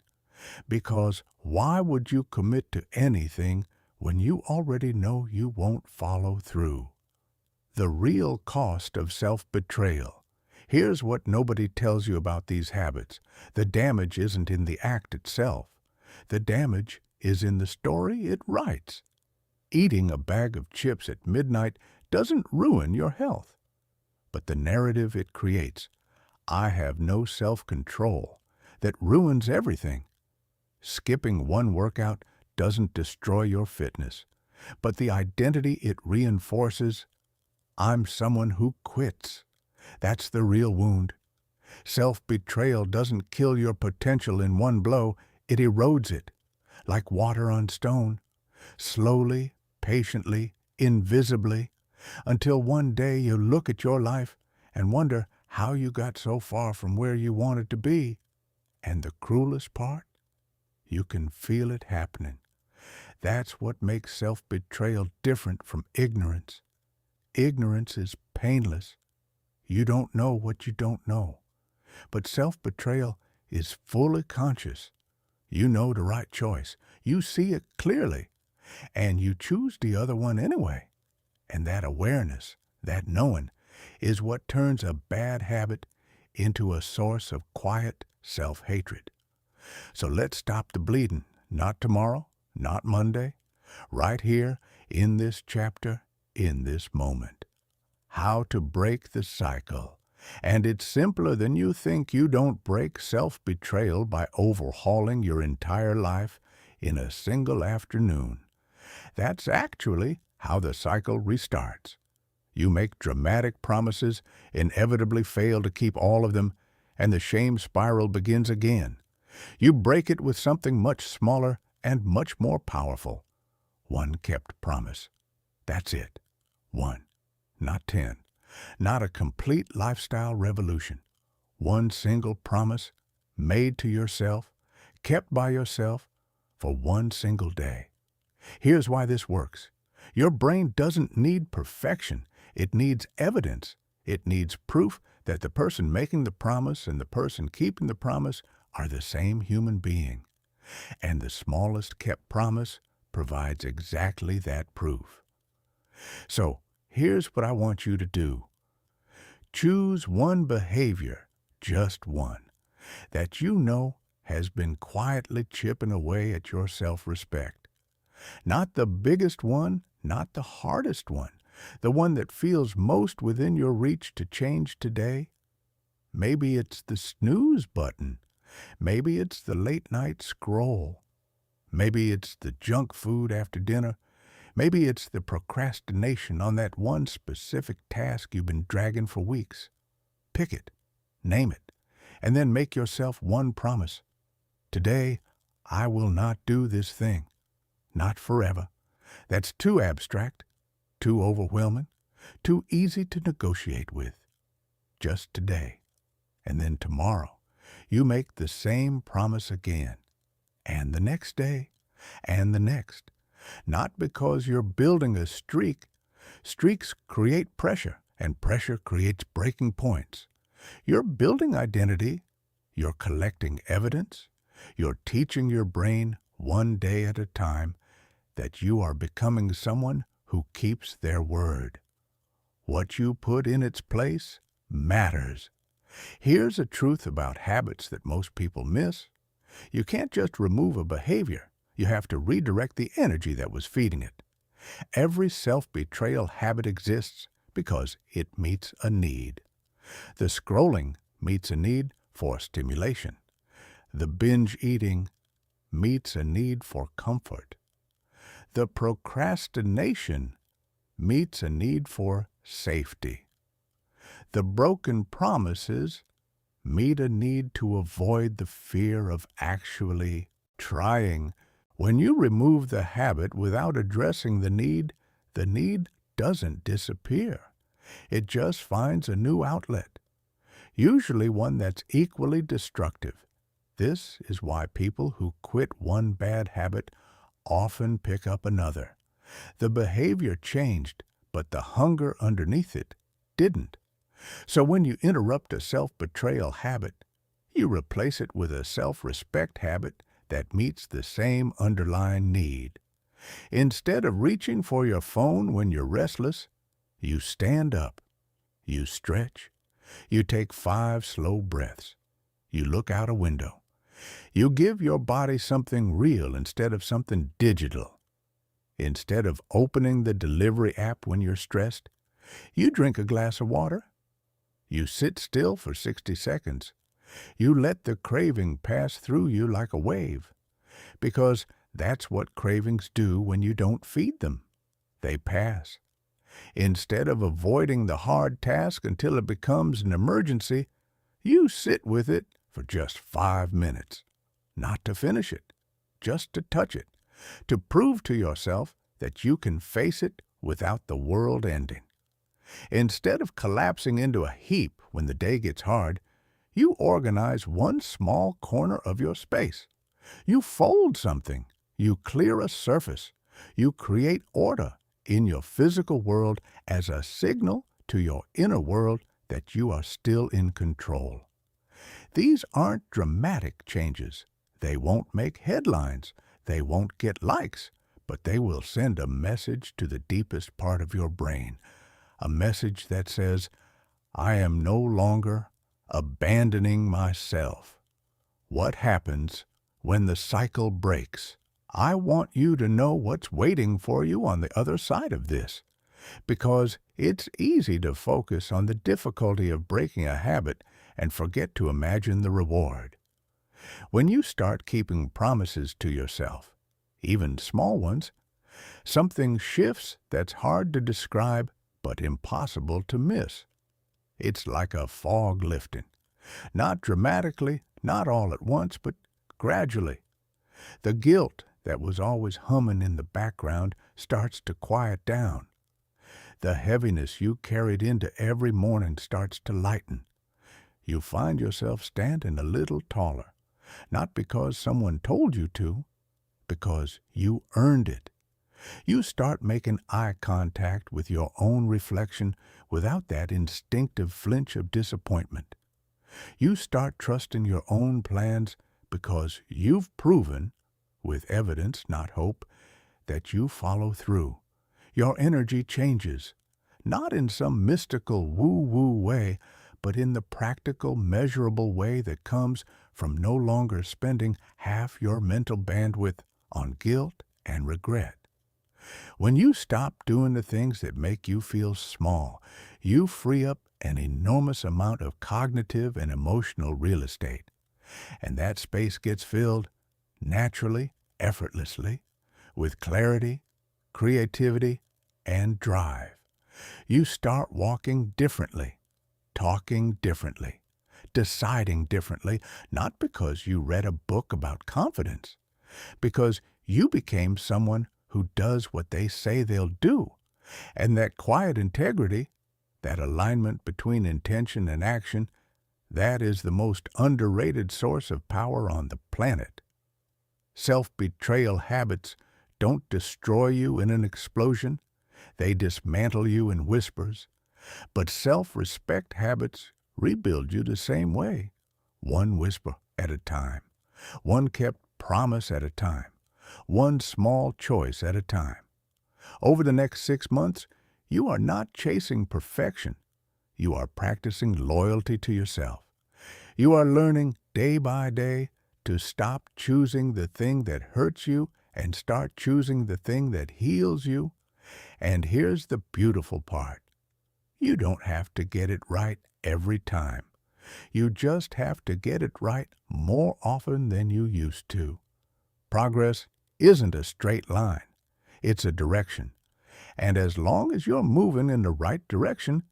Because why would you commit to anything when you already know you won't follow through? The real cost of self-betrayal. Here's what nobody tells you about these habits. The damage isn't in the act itself. The damage is in the story it writes. Eating a bag of chips at midnight doesn't ruin your health, but the narrative it creates, I have no self-control, that ruins everything. Skipping one workout doesn't destroy your fitness, but the identity it reinforces, I'm someone who quits. That's the real wound. Self-betrayal doesn't kill your potential in one blow, it erodes it, like water on stone, slowly, patiently, invisibly, until one day you look at your life and wonder how you got so far from where you wanted to be. And the cruelest part? You can feel it happening. That's what makes self-betrayal different from ignorance. Ignorance is painless. You don't know what you don't know. But self-betrayal is fully conscious. You know the right choice. You see it clearly. and you choose the other one anyway. And that awareness, that knowing, is what turns a bad habit into a source of quiet self-hatred. So let's stop the bleeding, not tomorrow, not Monday, right here in this chapter, in this moment. How to break the cycle. And it's simpler than you think. You don't break self-betrayal by overhauling your entire life in a single afternoon. That's actually how the cycle restarts. You make dramatic promises, inevitably fail to keep all of them, and the shame spiral begins again. You break it with something much smaller and much more powerful. One kept promise. That's it. One, not 10. Not a complete lifestyle revolution. One single promise made to yourself, kept by yourself for one single day. Here's why this works. Your brain doesn't need perfection. It needs evidence. It needs proof that the person making the promise and the person keeping the promise are the same human being. And the smallest kept promise provides exactly that proof. So, here's what I want you to do. Choose one behavior, just one, that you know has been quietly chipping away at your self-respect. Not the biggest one, not the hardest one, the one that feels most within your reach to change today. Maybe it's the snooze button. Maybe it's the late-night scroll. Maybe it's the junk food after dinner. Maybe it's the procrastination on that one specific task you've been dragging for weeks. Pick it, name it, and then make yourself one promise. Today, I will not do this thing. Not forever. That's too abstract, too overwhelming, too easy to negotiate with. Just today. And then tomorrow, you make the same promise again. And the next day, and the next. Not because you're building a streak. Streaks create pressure, and pressure creates breaking points. You're building identity. You're collecting evidence. You're teaching your brain one day at a time that you are becoming someone who keeps their word. What you put in its place matters. Here's a truth about habits that most people miss. You can't just remove a behavior. You have to redirect the energy that was feeding it. Every self-betrayal habit exists because it meets a need. The scrolling meets a need for stimulation. The binge eating meets a need for comfort. The procrastination meets a need for safety. The broken promises meet a need to avoid the fear of actually trying. When you remove the habit without addressing the need doesn't disappear. It just finds a new outlet, usually one that's equally destructive. This is why people who quit one bad habit often pick up another. The behavior changed, but the hunger underneath it didn't. So when you interrupt a self-betrayal habit, you replace it with a self-respect habit that meets the same underlying need. Instead of reaching for your phone when you're restless, you stand up, you stretch, you take 5 slow breaths, you look out a window. You give your body something real instead of something digital. Instead of opening the delivery app when you're stressed, you drink a glass of water. You sit still for 60 seconds. You let the craving pass through you like a wave, because that's what cravings do when you don't feed them. They pass. Instead of avoiding the hard task until it becomes an emergency, you sit with it for just 5 minutes. Not to finish it, just to touch it, to prove to yourself that you can face it without the world ending. Instead of collapsing into a heap when the day gets hard, you organize one small corner of your space. You fold something. You clear a surface. You create order in your physical world as a signal to your inner world that you are still in control. These aren't dramatic changes. They won't make headlines. They won't get likes. but they will send a message to the deepest part of your brain, a message that says, I am no longer abandoning myself. What happens when the cycle breaks? I want you to know what's waiting for you on the other side of this, because it's easy to focus on the difficulty of breaking a habit and forget to imagine the reward. When you start keeping promises to yourself, even small ones, something shifts that's hard to describe but impossible to miss. It's like a fog lifting. Not dramatically, not all at once, but gradually. The guilt that was always humming in the background starts to quiet down. The heaviness you carried into every morning starts to lighten. You find yourself standing a little taller, not because someone told you to, because you earned it. You start making eye contact with your own reflection without that instinctive flinch of disappointment. You start trusting your own plans because you've proven, with evidence, not hope, that you follow through. Your energy changes, not in some mystical woo-woo way, but in the practical, measurable way that comes from no longer spending half your mental bandwidth on guilt and regret. When you stop doing the things that make you feel small, you free up an enormous amount of cognitive and emotional real estate. And that space gets filled naturally, effortlessly, with clarity, creativity, and drive. You start walking differently, talking differently, deciding differently, not because you read a book about confidence, because you became someone who does what they say they'll do. And that quiet integrity, that alignment between intention and action, that is the most underrated source of power on the planet. Self-betrayal habits don't destroy you in an explosion. They dismantle you in whispers. But self-respect habits rebuild you the same way, one whisper at a time, one kept promise at a time, one small choice at a time. Over the next 6 months, you are not chasing perfection. You are practicing loyalty to yourself. You are learning day by day to stop choosing the thing that hurts you and start choosing the thing that heals you. And here's the beautiful part. You don't have to get it right every time. You just have to get it right more often than you used to. Progress isn't a straight line. It's a direction. And as long as you're moving in the right direction,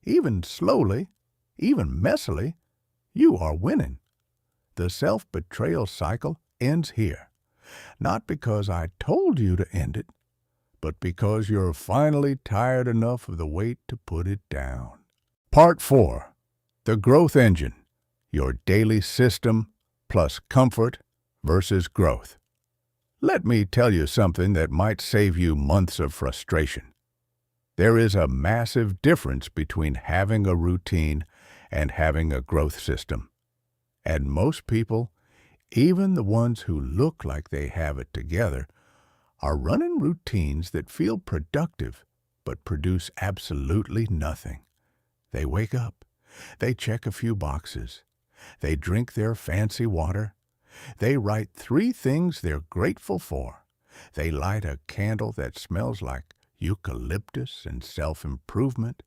even slowly, even messily, you are winning. The self-betrayal cycle ends here. Not because I told you to end it, but because you're finally tired enough of the weight to put it down. Part 4. The Growth Engine. Your daily system plus comfort versus growth. Let me tell you something that might save you months of frustration. There is a massive difference between having a routine and having a growth system. And most people, even the ones who look like they have it together, are running routines that feel productive but produce absolutely nothing. They wake up, they check a few boxes, they drink their fancy water, they write 3 things they're grateful for, they light a candle that smells like eucalyptus and self-improvement,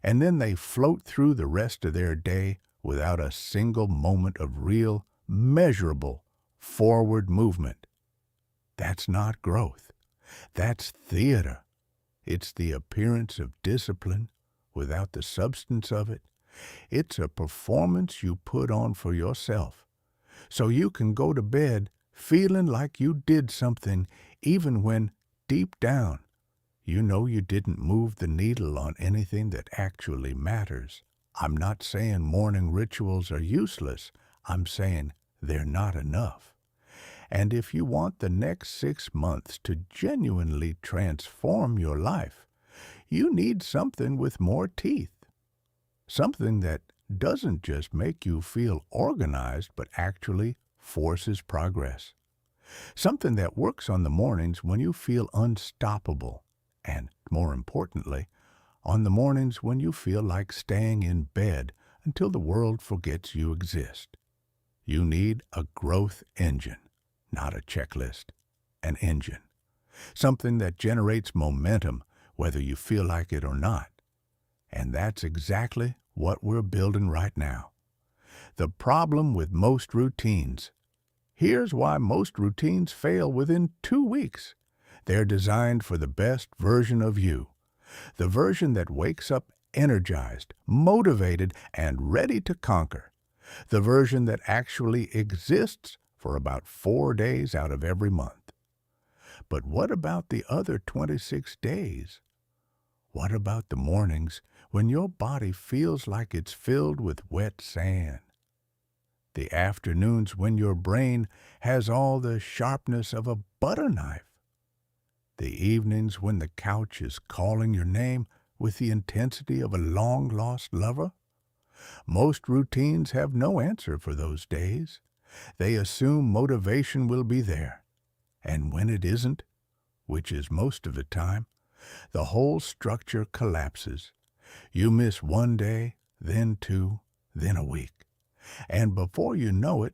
and then they float through the rest of their day without a single moment of real, measurable forward movement. That's not growth. That's theater. It's the appearance of discipline without the substance of it. It's a performance you put on for yourself, so you can go to bed feeling like you did something even when, deep down, you know you didn't move the needle on anything that actually matters. I'm not saying morning rituals are useless. I'm saying they're not enough. And if you want the next 6 months to genuinely transform your life, you need something with more teeth. Something that doesn't just make you feel organized, but actually forces progress. Something that works on the mornings when you feel unstoppable, and, more importantly, on the mornings when you feel like staying in bed until the world forgets you exist. You need a growth engine, not a checklist, an engine. Something that generates momentum whether you feel like it or not. And that's exactly what we're building right now. The problem with most routines. Here's why most routines fail within 2 weeks. They're designed for the best version of you. The version that wakes up energized, motivated, and ready to conquer. The version that actually exists for about 4 days out of every month. But what about the other 26 days? What about the mornings when your body feels like it's filled with wet sand? The afternoons when your brain has all the sharpness of a butter knife? The evenings when the couch is calling your name with the intensity of a long-lost lover? Most routines have no answer for those days. They assume motivation will be there. And when it isn't, which is most of the time, the whole structure collapses. You miss one day, then 2, then a week. And before you know it,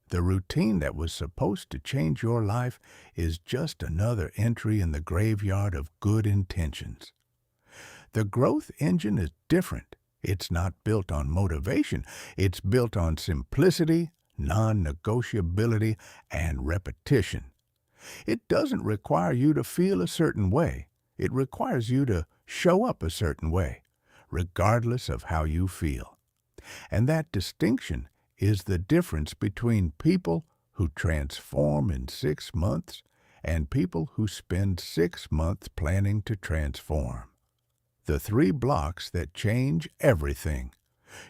the routine that was supposed to change your life is just another entry in the graveyard of good intentions. The growth engine is different. It's not built on motivation. It's built on simplicity, non-negotiability, and repetition. It doesn't require you to feel a certain way. It requires you to show up a certain way, regardless of how you feel. And that distinction is the difference between people who transform in 6 months and people who spend 6 months planning to transform. The 3 blocks that change everything.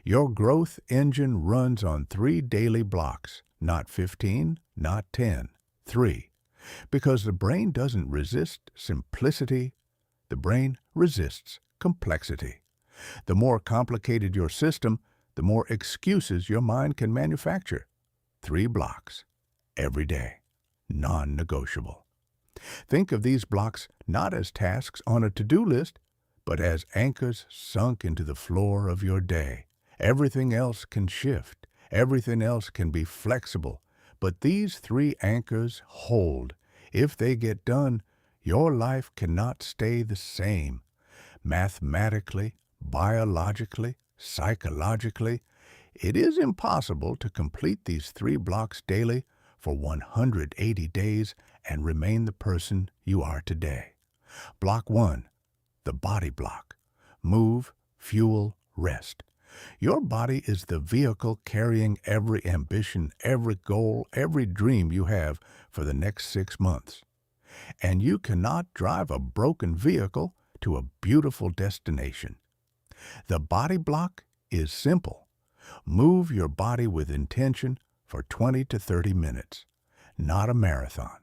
Your growth engine runs on 3 daily blocks, not 15, not 10, 3. Because the brain doesn't resist simplicity, the brain resists complexity. The more complicated your system, the more excuses your mind can manufacture. 3 blocks, every day, non-negotiable. Think of these blocks not as tasks on a to-do list, but as anchors sunk into the floor of your day. Everything else can shift. Everything else can be flexible. But these 3 anchors hold. If they get done, your life cannot stay the same. Mathematically, biologically, psychologically, it is impossible to complete these 3 blocks daily for 180 days and remain the person you are today. Block 1, the body block. Move, fuel, rest. Your body is the vehicle carrying every ambition, every goal, every dream you have for the next 6 months. And you cannot drive a broken vehicle to a beautiful destination. The body block is simple. Move your body with intention for 20 to 30 minutes. Not a marathon,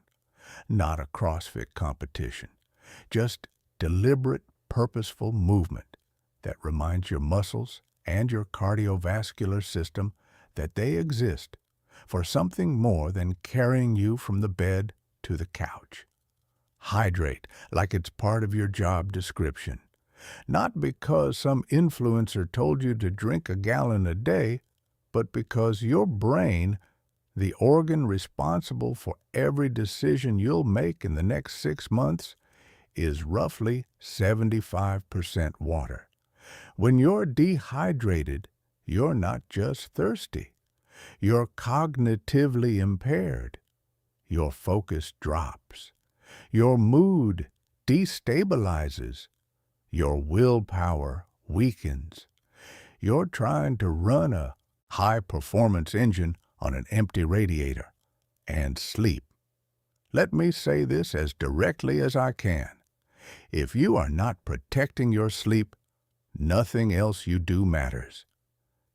not a CrossFit competition. Just deliberate, purposeful movement that reminds your muscles and your cardiovascular system that they exist for something more than carrying you from the bed to the couch. Hydrate like it's part of your job description. Not because some influencer told you to drink a gallon a day, but because your brain, the organ responsible for every decision you'll make in the next 6 months, is roughly 75% water. When you're dehydrated, you're not just thirsty. You're cognitively impaired. Your focus drops. Your mood destabilizes. Your willpower weakens. You're trying to run a high-performance engine on an empty radiator. And sleep. Let me say this as directly as I can. If you are not protecting your sleep, nothing else you do matters.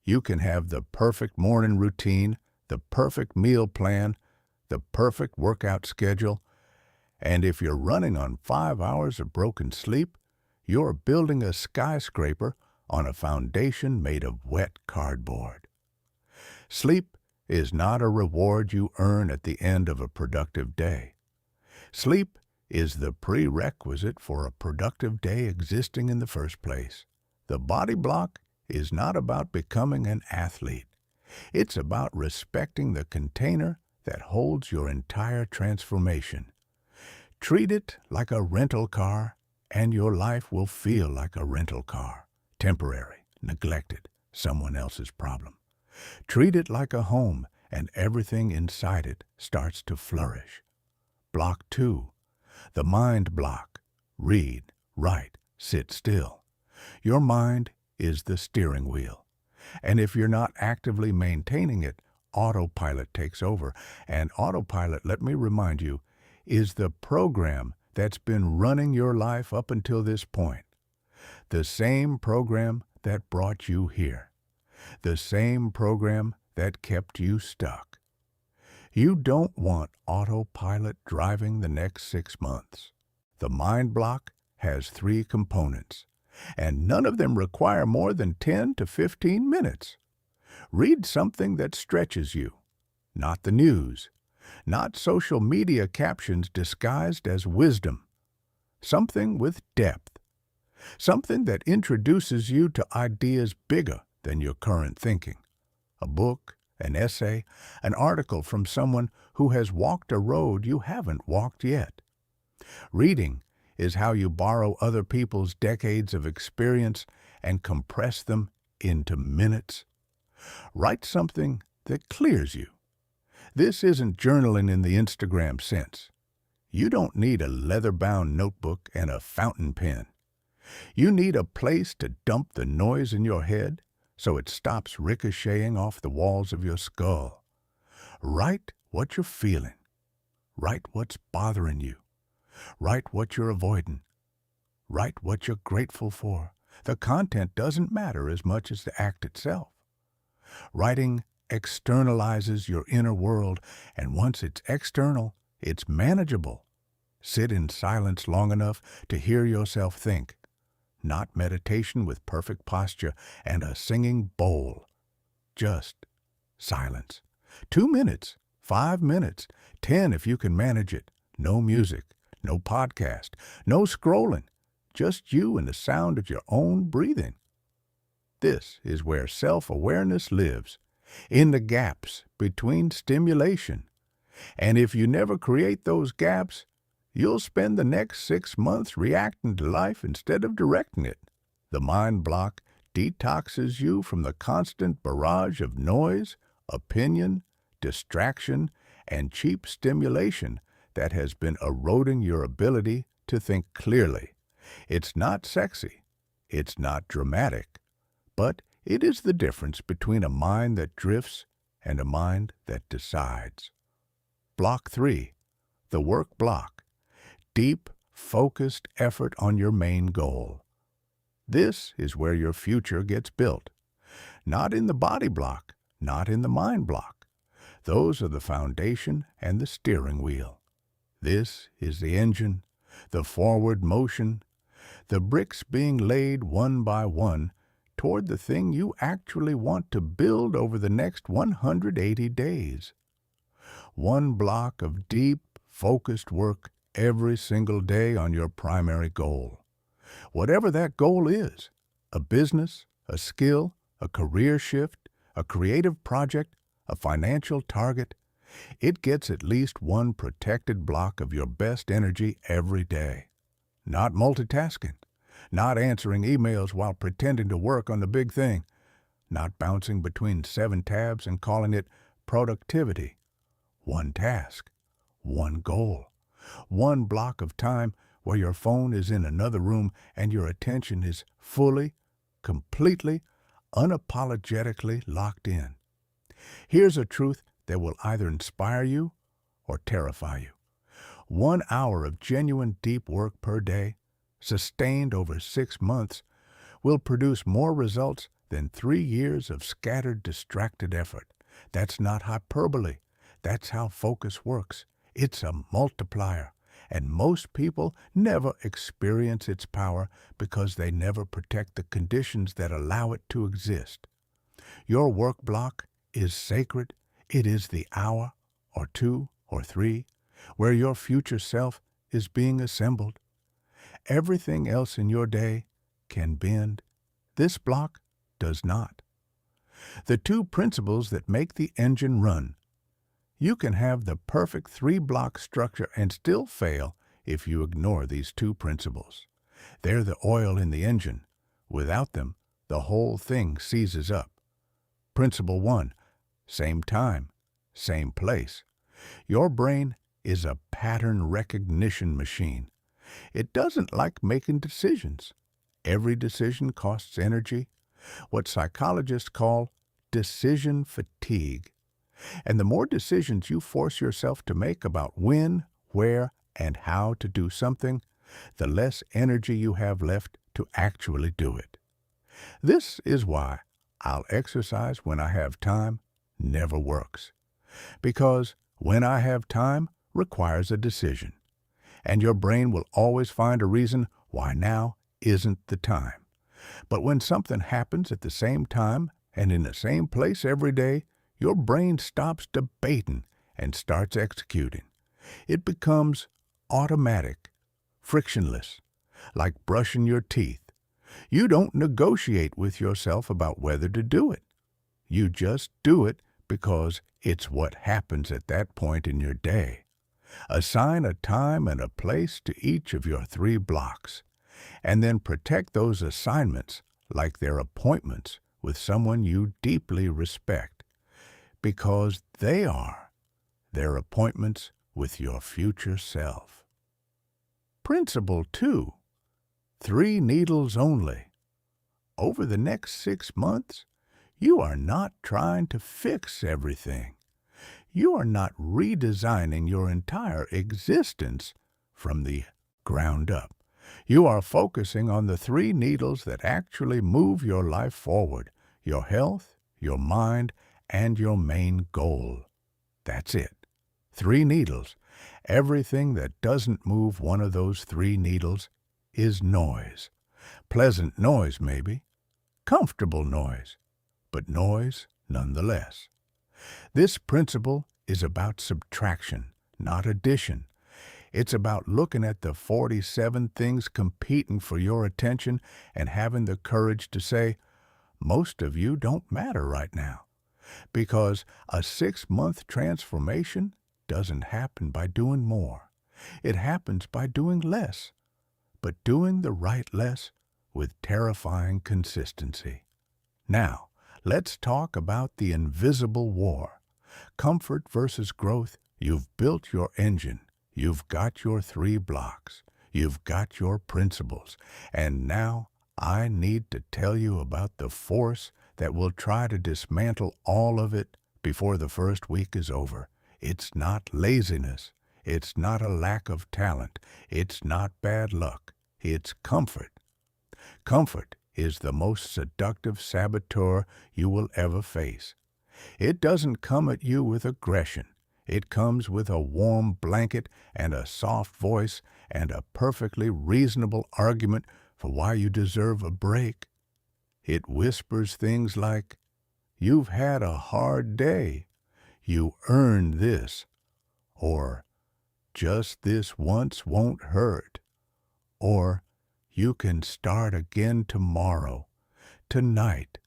You can have the perfect morning routine, the perfect meal plan, the perfect workout schedule, and if you're running on 5 hours of broken sleep, you're building a skyscraper on a foundation made of wet cardboard. Sleep is not a reward you earn at the end of a productive day. Sleep is the prerequisite for a productive day existing in the first place. The body block is not about becoming an athlete. It's about respecting the container that holds your entire transformation. Treat it like a rental car, and your life will feel like a rental car. Temporary, neglected, someone else's problem. Treat it like a home, and everything inside it starts to flourish. Block 2. The mind block. Read, write, sit still. Your mind is the steering wheel. And if you're not actively maintaining it, autopilot takes over. And autopilot, let me remind you, is the program that's been running your life up until this point. The same program that brought you here. The same program that kept you stuck. You don't want autopilot driving the next 6 months. The mind block has 3 components, and none of them require more than 10 to 15 minutes. Read something that stretches you, not the news, not social media captions disguised as wisdom. Something with depth. Something that introduces you to ideas bigger than your current thinking. A book, an essay, an article from someone who has walked a road you haven't walked yet. Reading is how you borrow other people's decades of experience and compress them into minutes. Write something that clears you. This isn't journaling in the Instagram sense. You don't need a leather-bound notebook and a fountain pen. You need a place to dump the noise in your head so it stops ricocheting off the walls of your skull. Write what you're feeling. Write what's bothering you. Write what you're avoiding. Write what you're grateful for. The content doesn't matter as much as the act itself. Writing externalizes your inner world, and once it's external, it's manageable. Sit in silence long enough to hear yourself think. Not meditation with perfect posture and a singing bowl. Just silence. 2 minutes, 5 minutes, 10 if you can manage it. No music, no podcast, no scrolling. Just you and the sound of your own breathing. This is where self-awareness lives, in the gaps between stimulation. And if you never create those gaps, you'll spend the next 6 months reacting to life instead of directing it. The mind block detoxes you from the constant barrage of noise, opinion, distraction, and cheap stimulation that has been eroding your ability to think clearly. It's not sexy. It's not dramatic. But it is the difference between a mind that drifts and a mind that decides. Block 3. The work block. Deep, focused effort on your main goal. This is where your future gets built. Not in the body block, not in the mind block. Those are the foundation and the steering wheel. This is the engine, the forward motion, the bricks being laid one by one toward the thing you actually want to build over the next 180 days. One block of deep, focused work every single day on your primary goal. Whatever that goal is, a business, a skill, a career shift, a creative project, a financial target, it gets at least one protected block of your best energy every day. Not multitasking, not answering emails while pretending to work on the big thing, not bouncing between 7 tabs and calling it productivity. One task, one goal, one block of time where your phone is in another room and your attention is fully, completely, unapologetically locked in. Here's a truth that will either inspire you or terrify you. 1 hour of genuine deep work per day, sustained over 6 months, will produce more results than 3 years of scattered, distracted effort. That's not hyperbole. That's how focus works. It's a multiplier, and most people never experience its power because they never protect the conditions that allow it to exist. Your work block is sacred, It is the hour, or 2, or 3, where your future self is being assembled. Everything else in your day can bend. This block does not. The two principles that make the engine run. You can have the perfect 3-block structure and still fail if you ignore these two principles. They're the oil in the engine. Without them, the whole thing seizes up. Principle 1, same time, same place. Your brain is a pattern recognition machine. It doesn't like making decisions. Every decision costs energy, what psychologists call decision fatigue. And the more decisions you force yourself to make about when, where, and how to do something, the less energy you have left to actually do it. This is why I'll exercise when I have time never works. Because when I have time requires a decision. And your brain will always find a reason why now isn't the time. But when something happens at the same time and in the same place every day, your brain stops debating and starts executing. It becomes automatic, frictionless, like brushing your teeth. You don't negotiate with yourself about whether to do it. You just do it because it's what happens at that point in your day. Assign a time and a place to each of your 3 blocks, and then protect those assignments like they're appointments with someone you deeply respect, because they're appointments with your future self. Principle 2, 3 needles only. Over the next 6 months, you are not trying to fix everything. You are not redesigning your entire existence from the ground up. You are focusing on the 3 needles that actually move your life forward: your health, your mind, and your main goal. That's it. 3 needles. Everything that doesn't move one of those 3 needles is noise. Pleasant noise, maybe. Comfortable noise. But noise nonetheless. This principle is about subtraction, not addition. It's about looking at the 47 things competing for your attention and having the courage to say, most of you don't matter right now. Because a 6-month transformation doesn't happen by doing more. It happens by doing less, but doing the right less with terrifying consistency. Now, let's talk about the invisible war. Comfort versus growth. You've built your engine. You've got your 3 blocks. You've got your principles. And now I need to tell you about the force that will try to dismantle all of it before the first week is over. It's not laziness. It's not a lack of talent. It's not bad luck. It's comfort. Comfort is the most seductive saboteur you will ever face. It doesn't come at you with aggression. It comes with a warm blanket and a soft voice and a perfectly reasonable argument for why you deserve a break. It whispers things like, "You've had a hard day. You earned this." Or, "Just this once won't hurt." Or, "You can start again tomorrow. Tonight.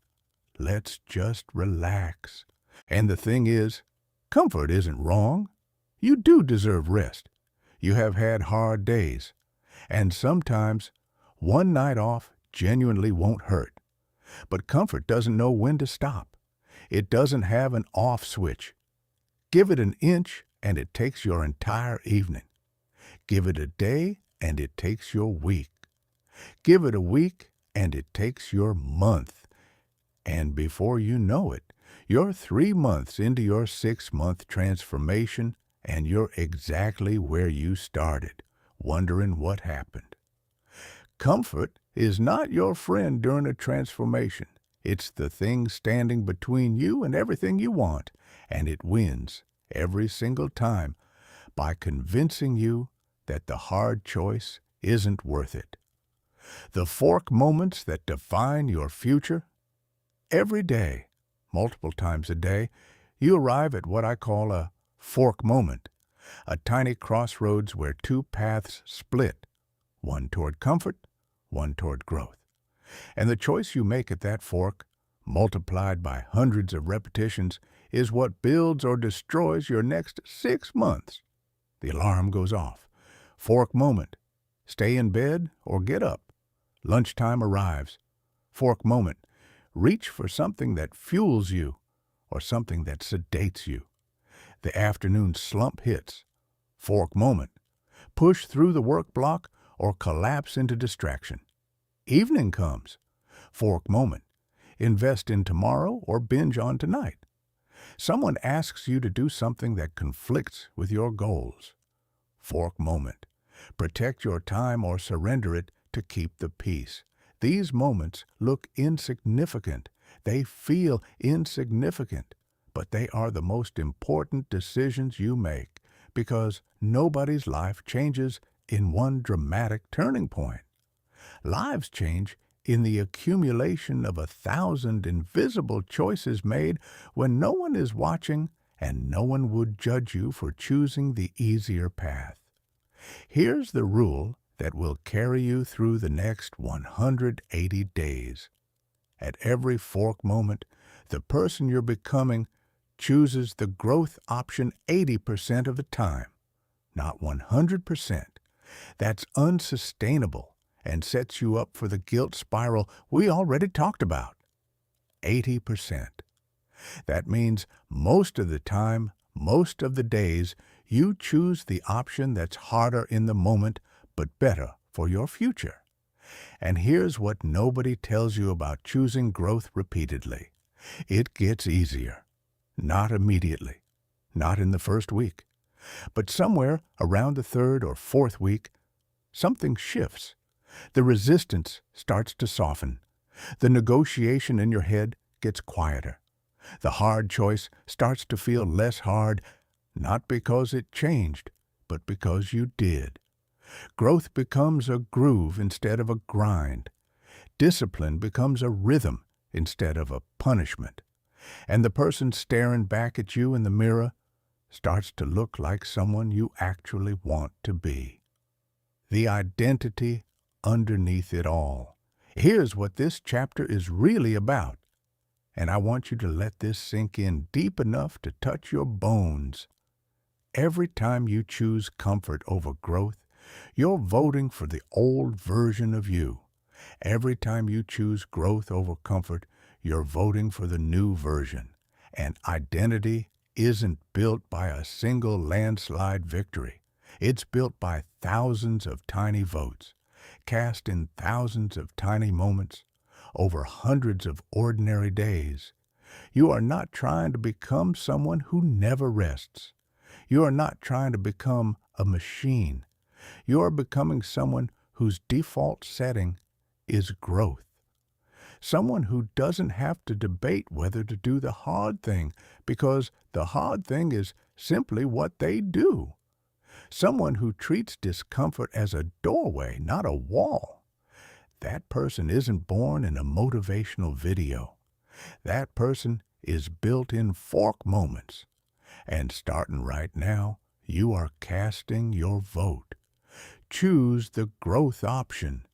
Let's just relax." And the thing is, comfort isn't wrong. You do deserve rest. You have had hard days. And sometimes one night off genuinely won't hurt. But comfort doesn't know when to stop. It doesn't have an off switch. Give it an inch and it takes your entire evening. Give it a day and it takes your week. Give it a week and it takes your month. And before you know it, you're 3 months into your 6-month transformation and you're exactly where you started, wondering what happened. Comfort is not your friend during a transformation. It's the thing standing between you and everything you want, and it wins every single time by convincing you that the hard choice isn't worth it. The fork moments that define your future. Every day, multiple times a day, You arrive at what I call a fork moment, a tiny crossroads where two paths split, one toward comfort, one toward growth. And the choice you make at that fork, multiplied by hundreds of repetitions, is what builds or destroys your next 6 months. The alarm goes off. Fork moment. Stay in bed or get up. Lunchtime arrives. Fork moment. Reach for something that fuels you or something that sedates you. The afternoon slump hits. Fork moment. Push through the work block or collapse into distraction. Evening comes. Fork moment. Invest in tomorrow or binge on tonight. Someone asks you to do something that conflicts with your goals. Fork moment. Protect your time or surrender it to keep the peace. These moments look insignificant. They feel insignificant, but they are the most important decisions you make because nobody's life changes in one dramatic turning point. Lives change in the accumulation of 1,000 invisible choices made when no one is watching and no one would judge you for choosing the easier path. Here's the rule that will carry you through the next 180 days. At every fork moment, the person you're becoming chooses the growth option 80% of the time, not 100%. That's unsustainable and sets you up for the guilt spiral we already talked about. 80%. That means most of the time, most of the days, you choose the option that's harder in the moment but better for your future. And here's what nobody tells you about choosing growth repeatedly. It gets easier. Not immediately. Not in the first week. But somewhere around the third or fourth week, something shifts. The resistance starts to soften. The negotiation in your head gets quieter. The hard choice starts to feel less hard, not because it changed, but because you did. Growth becomes a groove instead of a grind. Discipline becomes a rhythm instead of a punishment. And the person staring back at you in the mirror starts to look like someone you actually want to be. The identity underneath it all. Here's what this chapter is really about. And I want you to let this sink in deep enough to touch your bones. Every time you choose comfort over growth, you're voting for the old version of you. Every time you choose growth over comfort, you're voting for the new version. And identity isn't built by a single landslide victory. It's built by thousands of tiny votes, cast in thousands of tiny moments, over hundreds of ordinary days. You are not trying to become someone who never rests. You are not trying to become a machine. You are becoming someone whose default setting is growth. Someone who doesn't have to debate whether to do the hard thing because the hard thing is simply what they do. Someone who treats discomfort as a doorway, not a wall. That person isn't born in a motivational video. That person is built in fork moments. And starting right now, you are casting your vote. Choose the growth option,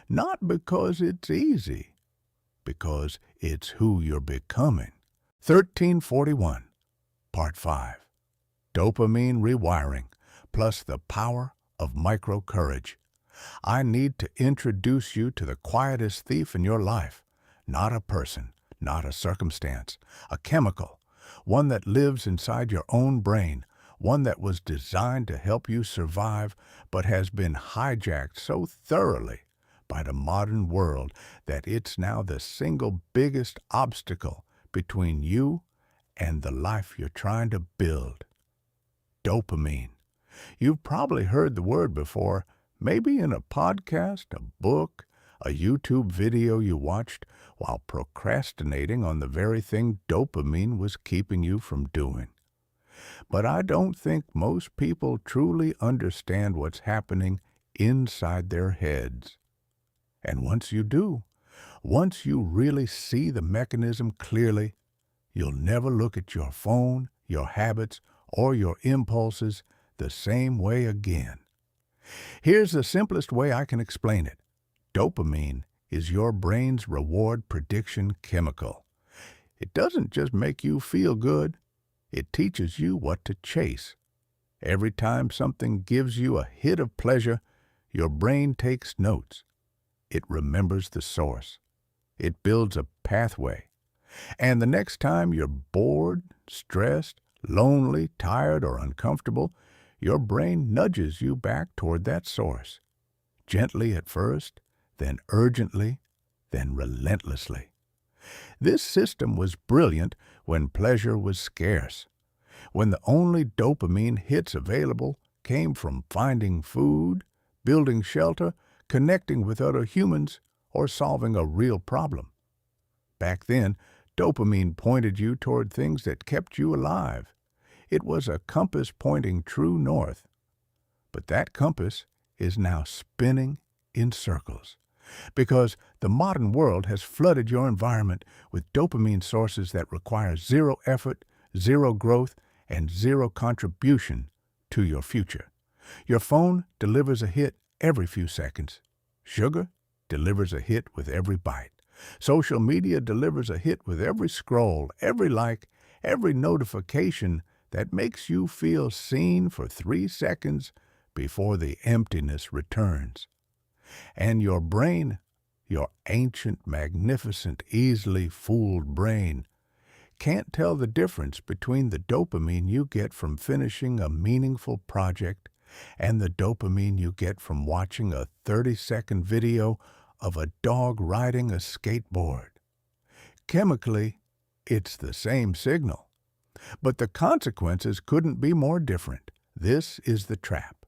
not because it's easy, because it's who you're becoming. 1341, Part 5. Dopamine rewiring, plus the power of micro-courage. I need to introduce you to the quietest thief in your life. Not a person, not a circumstance, a chemical, one that lives inside your own brain, one that was designed to help you survive, but has been hijacked so thoroughly by the modern world that it's now the single biggest obstacle between you and the life you're trying to build. Dopamine. You've probably heard the word before, maybe in a podcast, a book, a YouTube video you watched while procrastinating on the very thing dopamine was keeping you from doing. But I don't think most people truly understand what's happening inside their heads. And once you do, once you really see the mechanism clearly, You'll never look at your phone, your habits, or your impulses the same way again. Here's the simplest way I can explain it. Dopamine is your brain's reward prediction chemical. It doesn't just make you feel good, it teaches you what to chase. Every time something gives you a hit of pleasure, your brain takes notes. It remembers the source. It builds a pathway. And the next time you're bored, stressed, lonely, tired, or uncomfortable, your brain nudges you back toward that source. Gently at first, then urgently, then relentlessly. This system was brilliant when pleasure was scarce, when the only dopamine hits available came from finding food, building shelter, connecting with other humans, or solving a real problem. Back then, dopamine pointed you toward things that kept you alive. It was a compass pointing true north. But that compass is now spinning in circles, because the modern world has flooded your environment with dopamine sources that require zero effort, zero growth, and zero contribution to your future. Your phone delivers a hit every few seconds. Sugar delivers a hit with every bite. Social media delivers a hit with every scroll, every like, every notification that makes you feel seen for 3 seconds before the emptiness returns. And your brain, your ancient, magnificent, easily fooled brain, can't tell the difference between the dopamine you get from finishing a meaningful project and the dopamine you get from watching a 30-second video of a dog riding a skateboard. Chemically, it's the same signal, but the consequences couldn't be more different. This is the trap.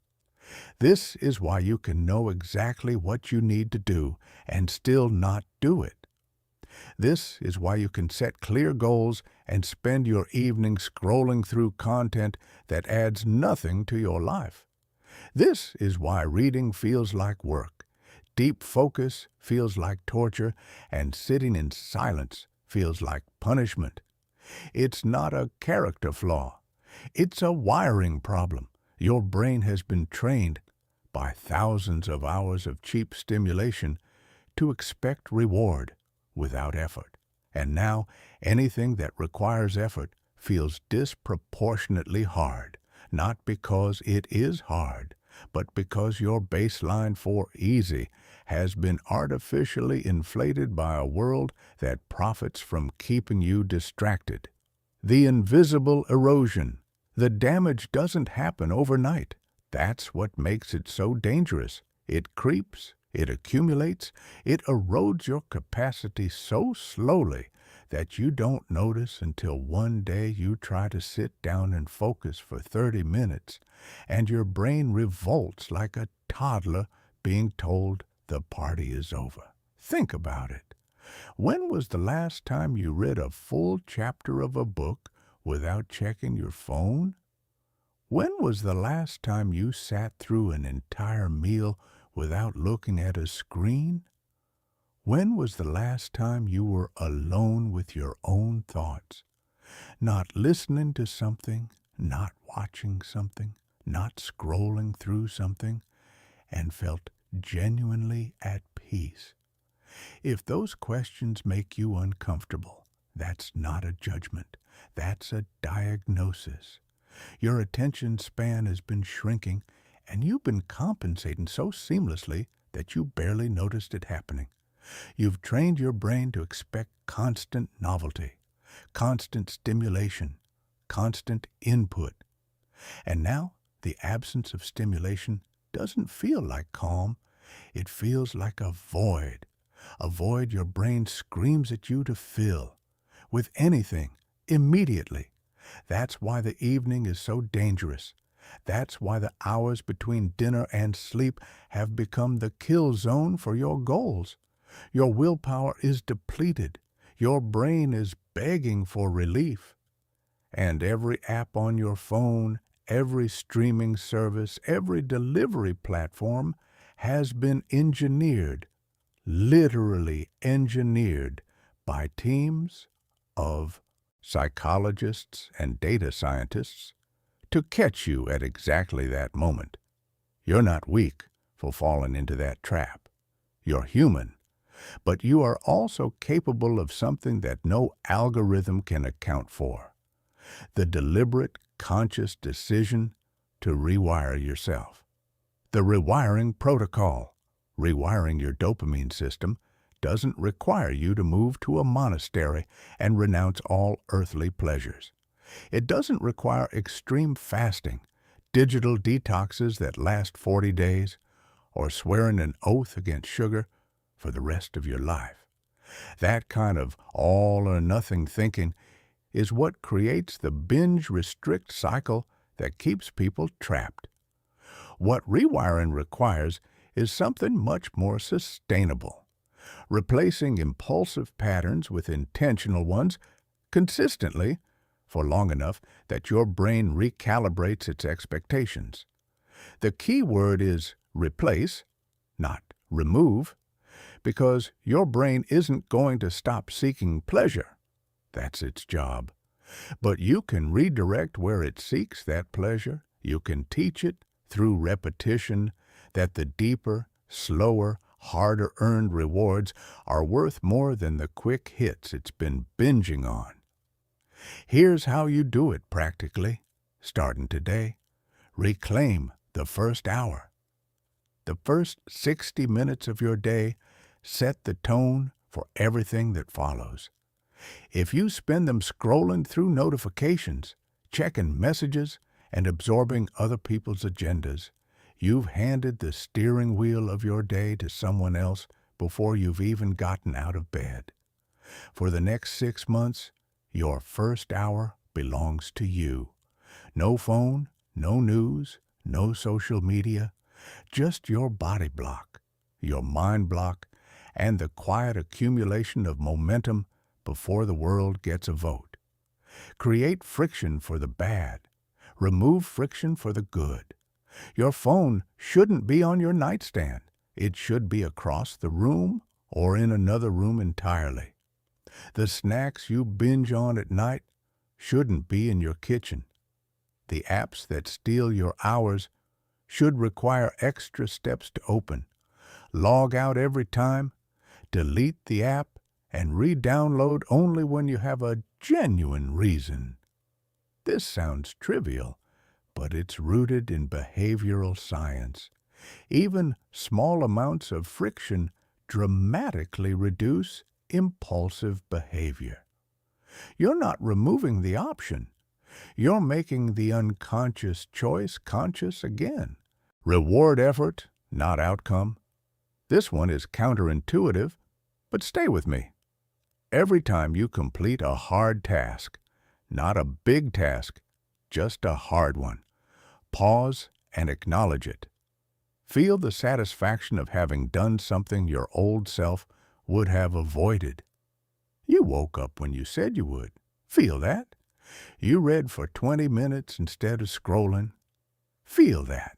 This is why you can know exactly what you need to do and still not do it. This is why you can set clear goals and spend your evening scrolling through content that adds nothing to your life. This is why reading feels like work, deep focus feels like torture, and sitting in silence feels like punishment. It's not a character flaw. It's a wiring problem. Your brain has been trained by thousands of hours of cheap stimulation to expect reward without effort. And now anything that requires effort feels disproportionately hard, not because it is hard, but because your baseline for easy has been artificially inflated by a world that profits from keeping you distracted. The invisible erosion. The damage doesn't happen overnight. That's what makes it so dangerous. It creeps, it accumulates, it erodes your capacity so slowly that you don't notice until one day you try to sit down and focus for 30 minutes, and your brain revolts like a toddler being told the party is over. Think about it. When was the last time you read a full chapter of a book without checking your phone? When was the last time you sat through an entire meal without looking at a screen? When was the last time you were alone with your own thoughts, not listening to something, not watching something, not scrolling through something, and felt genuinely at peace? If those questions make you uncomfortable, that's not a judgment. That's a diagnosis. Your attention span has been shrinking, and you've been compensating so seamlessly that you barely noticed it happening. You've trained your brain to expect constant novelty, constant stimulation, constant input. And now the absence of stimulation doesn't feel like calm. It feels like a void your brain screams at you to fill with anything, immediately. That's why the evening is so dangerous. That's why the hours between dinner and sleep have become the kill zone for your goals. Your willpower is depleted. Your brain is begging for relief. And every app on your phone, every streaming service, every delivery platform has been engineered, literally engineered, by teams of psychologists, and data scientists to catch you at exactly that moment. You're not weak for falling into that trap. You're human, but you are also capable of something that no algorithm can account for: the deliberate, conscious decision to rewire yourself. The rewiring protocol, rewiring your dopamine system, doesn't require you to move to a monastery and renounce all earthly pleasures. It doesn't require extreme fasting, digital detoxes that last 40 days, or swearing an oath against sugar for the rest of your life. That kind of all-or-nothing thinking is what creates the binge-restrict cycle that keeps people trapped. What rewiring requires is something much more sustainable, replacing impulsive patterns with intentional ones consistently for long enough that your brain recalibrates its expectations. The key word is replace, not remove, because your brain isn't going to stop seeking pleasure. That's its job. But you can redirect where it seeks that pleasure. You can teach it through repetition that the deeper, slower, harder-earned rewards are worth more than the quick hits it's been binging on. Here's how you do it practically, starting today. Reclaim the first hour. The first 60 minutes of your day set the tone for everything that follows. If you spend them scrolling through notifications, checking messages, and absorbing other people's agendas, you've handed the steering wheel of your day to someone else before you've even gotten out of bed. For the next 6 months, your first hour belongs to you. No phone, no news, no social media, just your body block, your mind block, and the quiet accumulation of momentum before the world gets a vote. Create friction for the bad. Remove friction for the good. Your phone shouldn't be on your nightstand. It should be across the room or in another room entirely. The snacks you binge on at night shouldn't be in your kitchen. The apps that steal your hours should require extra steps to open. Log out every time, delete the app, and re-download only when you have a genuine reason. This sounds trivial, but it's rooted in behavioral science. Even small amounts of friction dramatically reduce impulsive behavior. You're not removing the option. You're making the unconscious choice conscious again. Reward effort, not outcome. This one is counterintuitive, but stay with me. Every time you complete a hard task, not a big task, just a hard one, pause and acknowledge it. Feel the satisfaction of having done something your old self would have avoided. You woke up when you said you would. Feel that. You read for 20 minutes instead of scrolling. Feel that.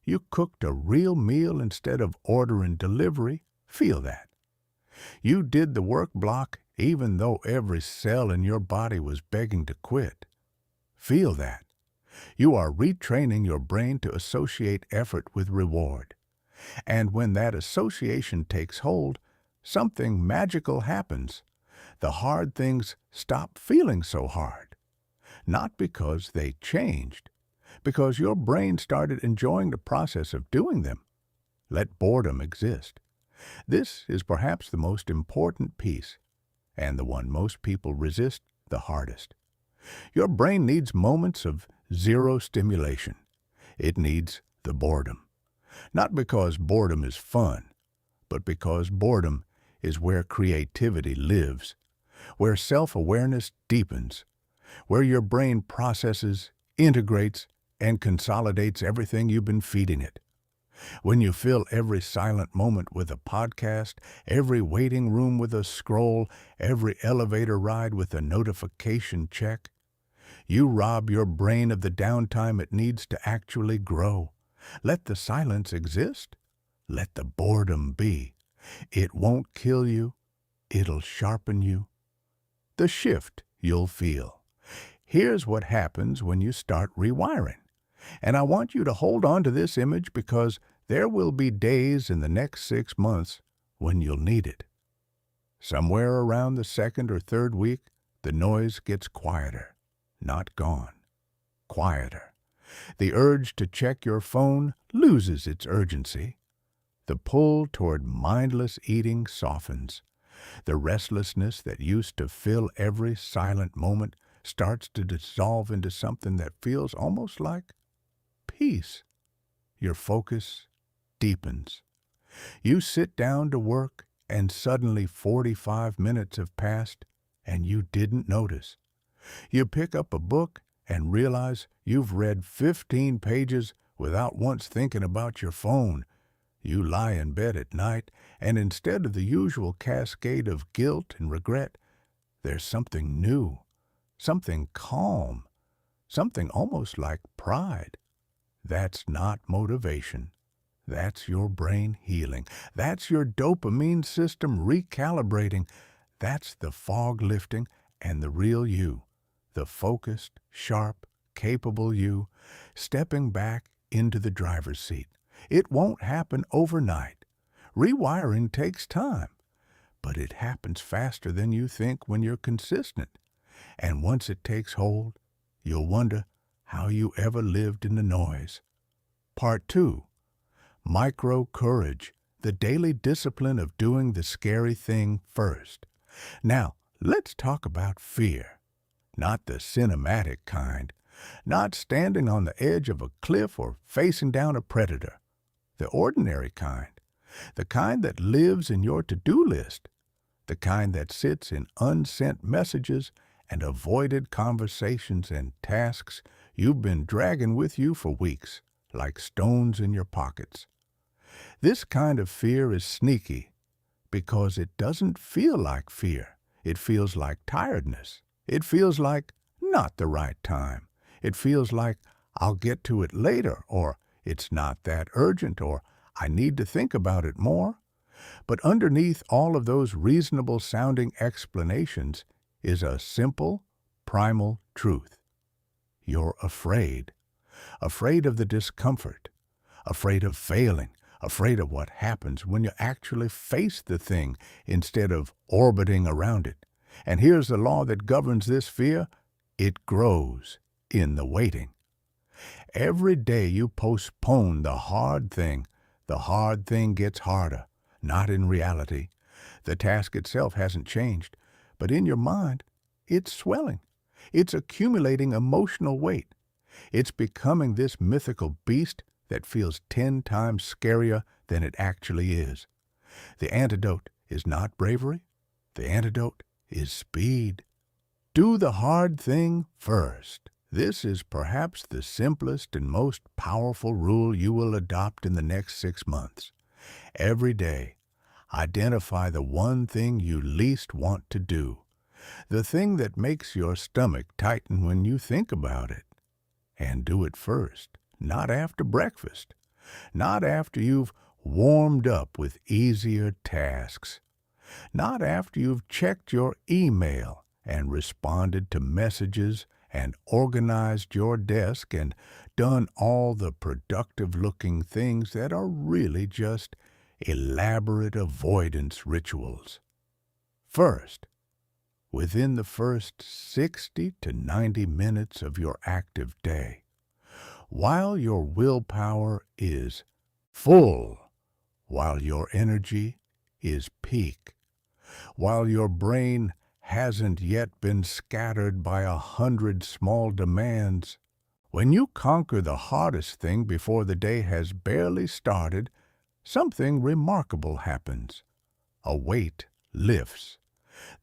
You cooked a real meal instead of ordering delivery. Feel that. You did the work block even though every cell in your body was begging to quit. Feel that. You are retraining your brain to associate effort with reward. And when that association takes hold, something magical happens. The hard things stop feeling so hard. Not because they changed, because your brain started enjoying the process of doing them. Let boredom exist. This is perhaps the most important piece, and the one most people resist the hardest. Your brain needs moments of zero stimulation. It needs the boredom. Not because boredom is fun, but because boredom is where creativity lives, where self-awareness deepens, where your brain processes, integrates, and consolidates everything you've been feeding it. When you fill every silent moment with a podcast, every waiting room with a scroll, every elevator ride with a notification check, you rob your brain of the downtime it needs to actually grow. Let the silence exist. Let the boredom be. It won't kill you. It'll sharpen you. The shift you'll feel. Here's what happens when you start rewiring. And I want you to hold on to this image because there will be days in the next 6 months when you'll need it. Somewhere around the second or third week, the noise gets quieter, not gone, quieter. The urge to check your phone loses its urgency. The pull toward mindless eating softens. The restlessness that used to fill every silent moment starts to dissolve into something that feels almost like peace. Your focus deepens. You sit down to work and suddenly 45 minutes have passed and you didn't notice. You pick up a book and realize you've read 15 pages without once thinking about your phone. You lie in bed at night, and instead of the usual cascade of guilt and regret, there's something new, something calm, something almost like pride. That's not motivation. That's your brain healing. That's your dopamine system recalibrating. That's the fog lifting and the real you, the focused, sharp, capable you, stepping back into the driver's seat. It won't happen overnight. Rewiring takes time, but it happens faster than you think when you're consistent. And once it takes hold, you'll wonder how you ever lived in the noise. Part 2. Micro-courage, the daily discipline of doing the scary thing first. Now, let's talk about fear. Not the cinematic kind. Not standing on the edge of a cliff or facing down a predator. The ordinary kind. The kind that lives in your to-do list. The kind that sits in unsent messages and avoided conversations and tasks you've been dragging with you for weeks, like stones in your pockets. This kind of fear is sneaky because it doesn't feel like fear. It feels like tiredness. It feels like not the right time. It feels like I'll get to it later, or it's not that urgent, or I need to think about it more. But underneath all of those reasonable-sounding explanations is a simple, primal truth. You're afraid. Afraid of the discomfort. Afraid of failing. Afraid of what happens when you actually face the thing instead of orbiting around it. And here's the law that governs this fear. It grows in the waiting. Every day you postpone the hard thing gets harder. Not in reality. The task itself hasn't changed, but in your mind, it's swelling. It's accumulating emotional weight. It's becoming this mythical beast that feels 10 times scarier than it actually is. The antidote is not bravery. The antidote is speed. Do the hard thing first. This is perhaps the simplest and most powerful rule you will adopt in the next 6 months. Every day, identify the one thing you least want to do, the thing that makes your stomach tighten when you think about it. And do it first, not after breakfast, not after you've warmed up with easier tasks, not after you've checked your email and responded to messages and organized your desk and done all the productive-looking things that are really just elaborate avoidance rituals. First, within the first 60 to 90 minutes of your active day, while your willpower is full, while your energy is peak, while your brain hasn't yet been scattered by 100 small demands, when you conquer the hardest thing before the day has barely started, something remarkable happens. A weight lifts.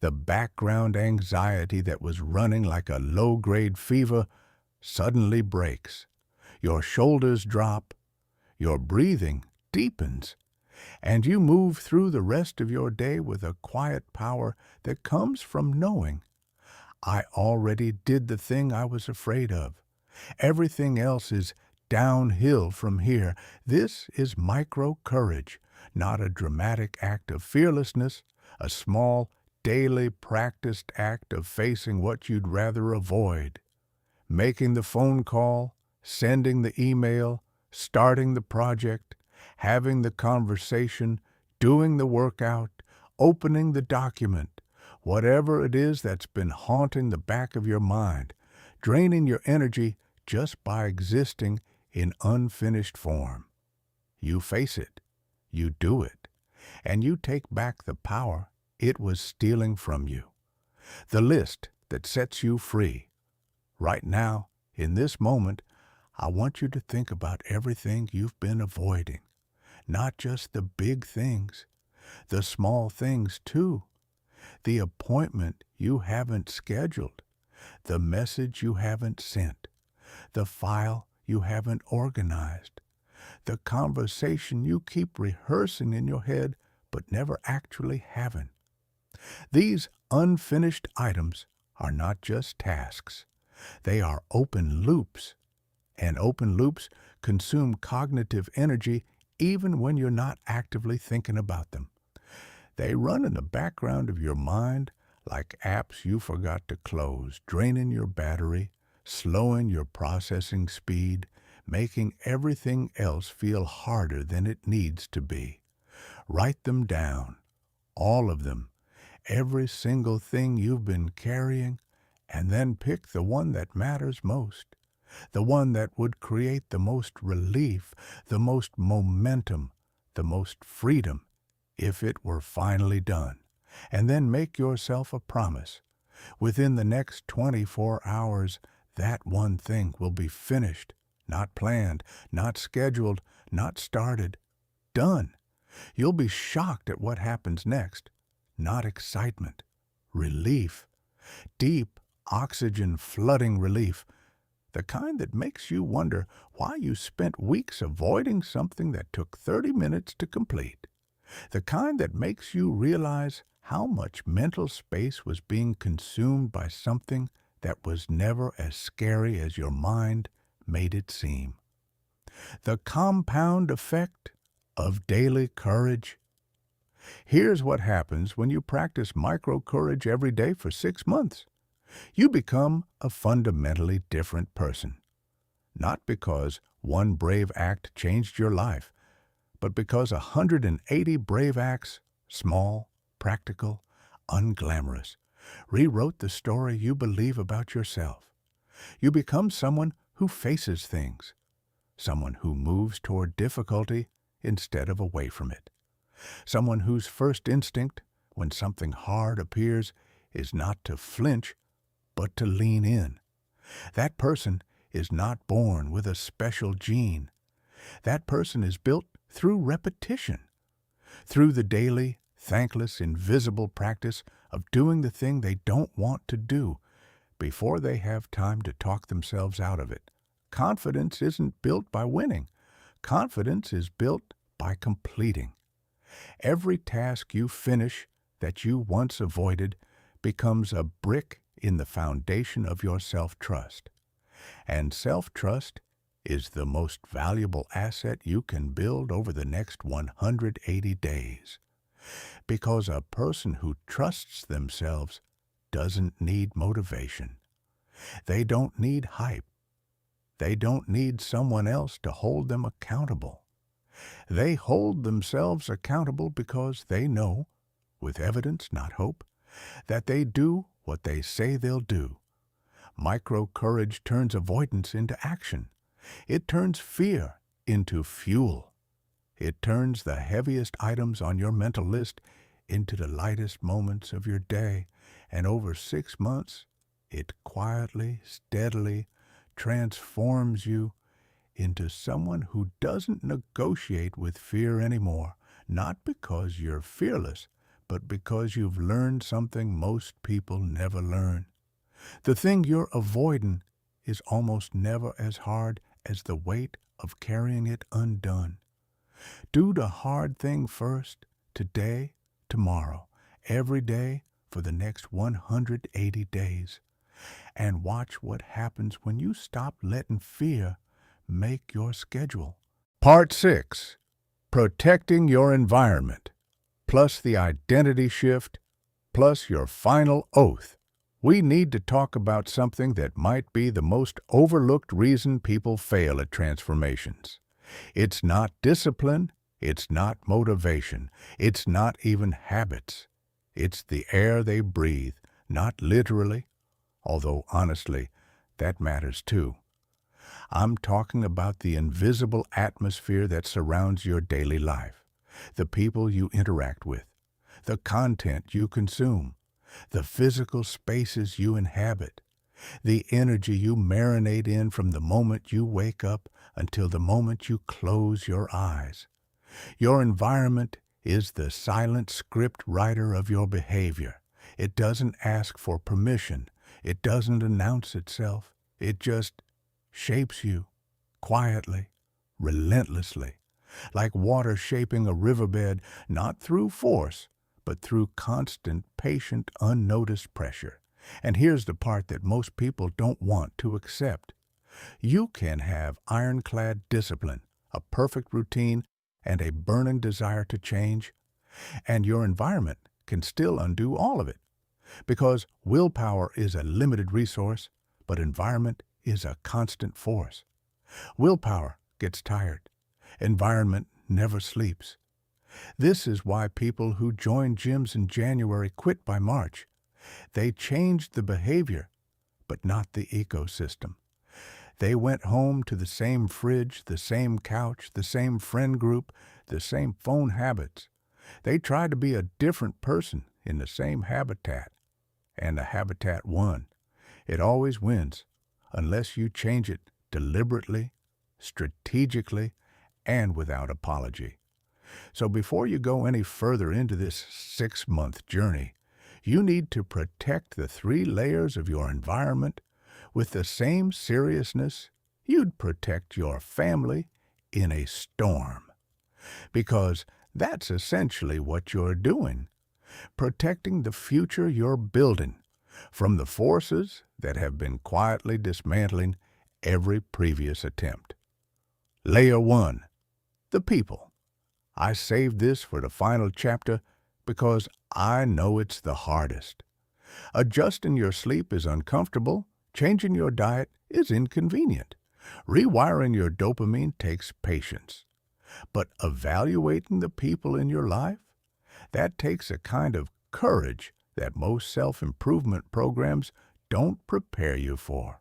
The background anxiety that was running like a low-grade fever suddenly breaks. Your shoulders drop. Your breathing deepens. And you move through the rest of your day with a quiet power that comes from knowing, I already did the thing I was afraid of. Everything else is downhill from here. This is micro-courage, not a dramatic act of fearlessness, a small, daily practiced act of facing what you'd rather avoid, making the phone call, sending the email, starting the project, having the conversation, doing the workout, opening the document, whatever it is that's been haunting the back of your mind, draining your energy just by existing in unfinished form. You face it, you do it, and you take back the power it was stealing from you. The list that sets you free. Right now, in this moment, I want you to think about everything you've been avoiding. Not just the big things, the small things too. The appointment you haven't scheduled, the message you haven't sent, the file you haven't organized, the conversation you keep rehearsing in your head but never actually having. These unfinished items are not just tasks. They are open loops, and open loops consume cognitive energy even when you're not actively thinking about them. They run in the background of your mind like apps you forgot to close, draining your battery, slowing your processing speed, making everything else feel harder than it needs to be. Write them down, all of them, every single thing you've been carrying, and then pick the one that matters most, the one that would create the most relief, the most momentum, the most freedom, if it were finally done. And then make yourself a promise. Within the next 24 hours, that one thing will be finished, not planned, not scheduled, not started, done. You'll be shocked at what happens next. Not excitement, relief, deep oxygen flooding relief, the kind that makes you wonder why you spent weeks avoiding something that took 30 minutes to complete, the kind that makes you realize how much mental space was being consumed by something that was never as scary as your mind made it seem. The compound effect of daily courage. Here's what happens when you practice micro-courage every day for 6 months. You become a fundamentally different person. Not because one brave act changed your life, but because 180 brave acts, small, practical, unglamorous, rewrote the story you believe about yourself. You become someone who faces things, someone who moves toward difficulty instead of away from it. Someone whose first instinct, when something hard appears, is not to flinch, but to lean in. That person is not born with a special gene. That person is built through repetition, through the daily, thankless, invisible practice of doing the thing they don't want to do before they have time to talk themselves out of it. Confidence isn't built by winning. Confidence is built by completing. Every task you finish that you once avoided becomes a brick in the foundation of your self-trust. And self-trust is the most valuable asset you can build over the next 180 days. Because a person who trusts themselves doesn't need motivation. They don't need hype. They don't need someone else to hold them accountable. They hold themselves accountable because they know, with evidence, not hope, that they do what they say they'll do. Micro-courage turns avoidance into action. It turns fear into fuel. It turns the heaviest items on your mental list into the lightest moments of your day, and over 6 months, it quietly, steadily transforms you into someone who doesn't negotiate with fear anymore, not because you're fearless, but because you've learned something most people never learn. The thing you're avoiding is almost never as hard as the weight of carrying it undone. Do the hard thing first, today, tomorrow, every day for the next 180 days, and watch what happens when you stop letting fear make your schedule. Part 6. Protecting your environment, plus the identity shift plus your final oath, we need to talk about something that might be the most overlooked reason people fail at transformations. It's not discipline, it's not motivation, it's not even habits. It's the air they breathe, not literally, although honestly, that matters too. I'm talking about the invisible atmosphere that surrounds your daily life, the people you interact with, the content you consume, the physical spaces you inhabit, the energy you marinate in from the moment you wake up until the moment you close your eyes. Your environment is the silent script writer of your behavior. It doesn't ask for permission. It doesn't announce itself. It just shapes you quietly, relentlessly, like water shaping a riverbed, not through force, but through constant, patient, unnoticed pressure. And here's the part that most people don't want to accept. You can have ironclad discipline, a perfect routine, and a burning desire to change, and your environment can still undo all of it. Because willpower is a limited resource, but environment is a constant force. Willpower gets tired. Environment never sleeps. This is why people who join gyms in January quit by March. They changed the behavior, but not the ecosystem. They went home to the same fridge, the same couch, the same friend group, the same phone habits. They tried to be a different person in the same habitat, and the habitat won. It always wins, unless you change it deliberately, strategically, and without apology. So before you go any further into this 6-month journey, you need to protect the 3 layers of your environment with the same seriousness you'd protect your family in a storm. Because that's essentially what you're doing, protecting the future you're building from the forces that have been quietly dismantling every previous attempt. Layer 1, the people. I saved this for the final chapter because I know it's the hardest. Adjusting your sleep is uncomfortable. Changing your diet is inconvenient. Rewiring your dopamine takes patience. But evaluating the people in your life, that takes a kind of courage that most self-improvement programs don't prepare you for.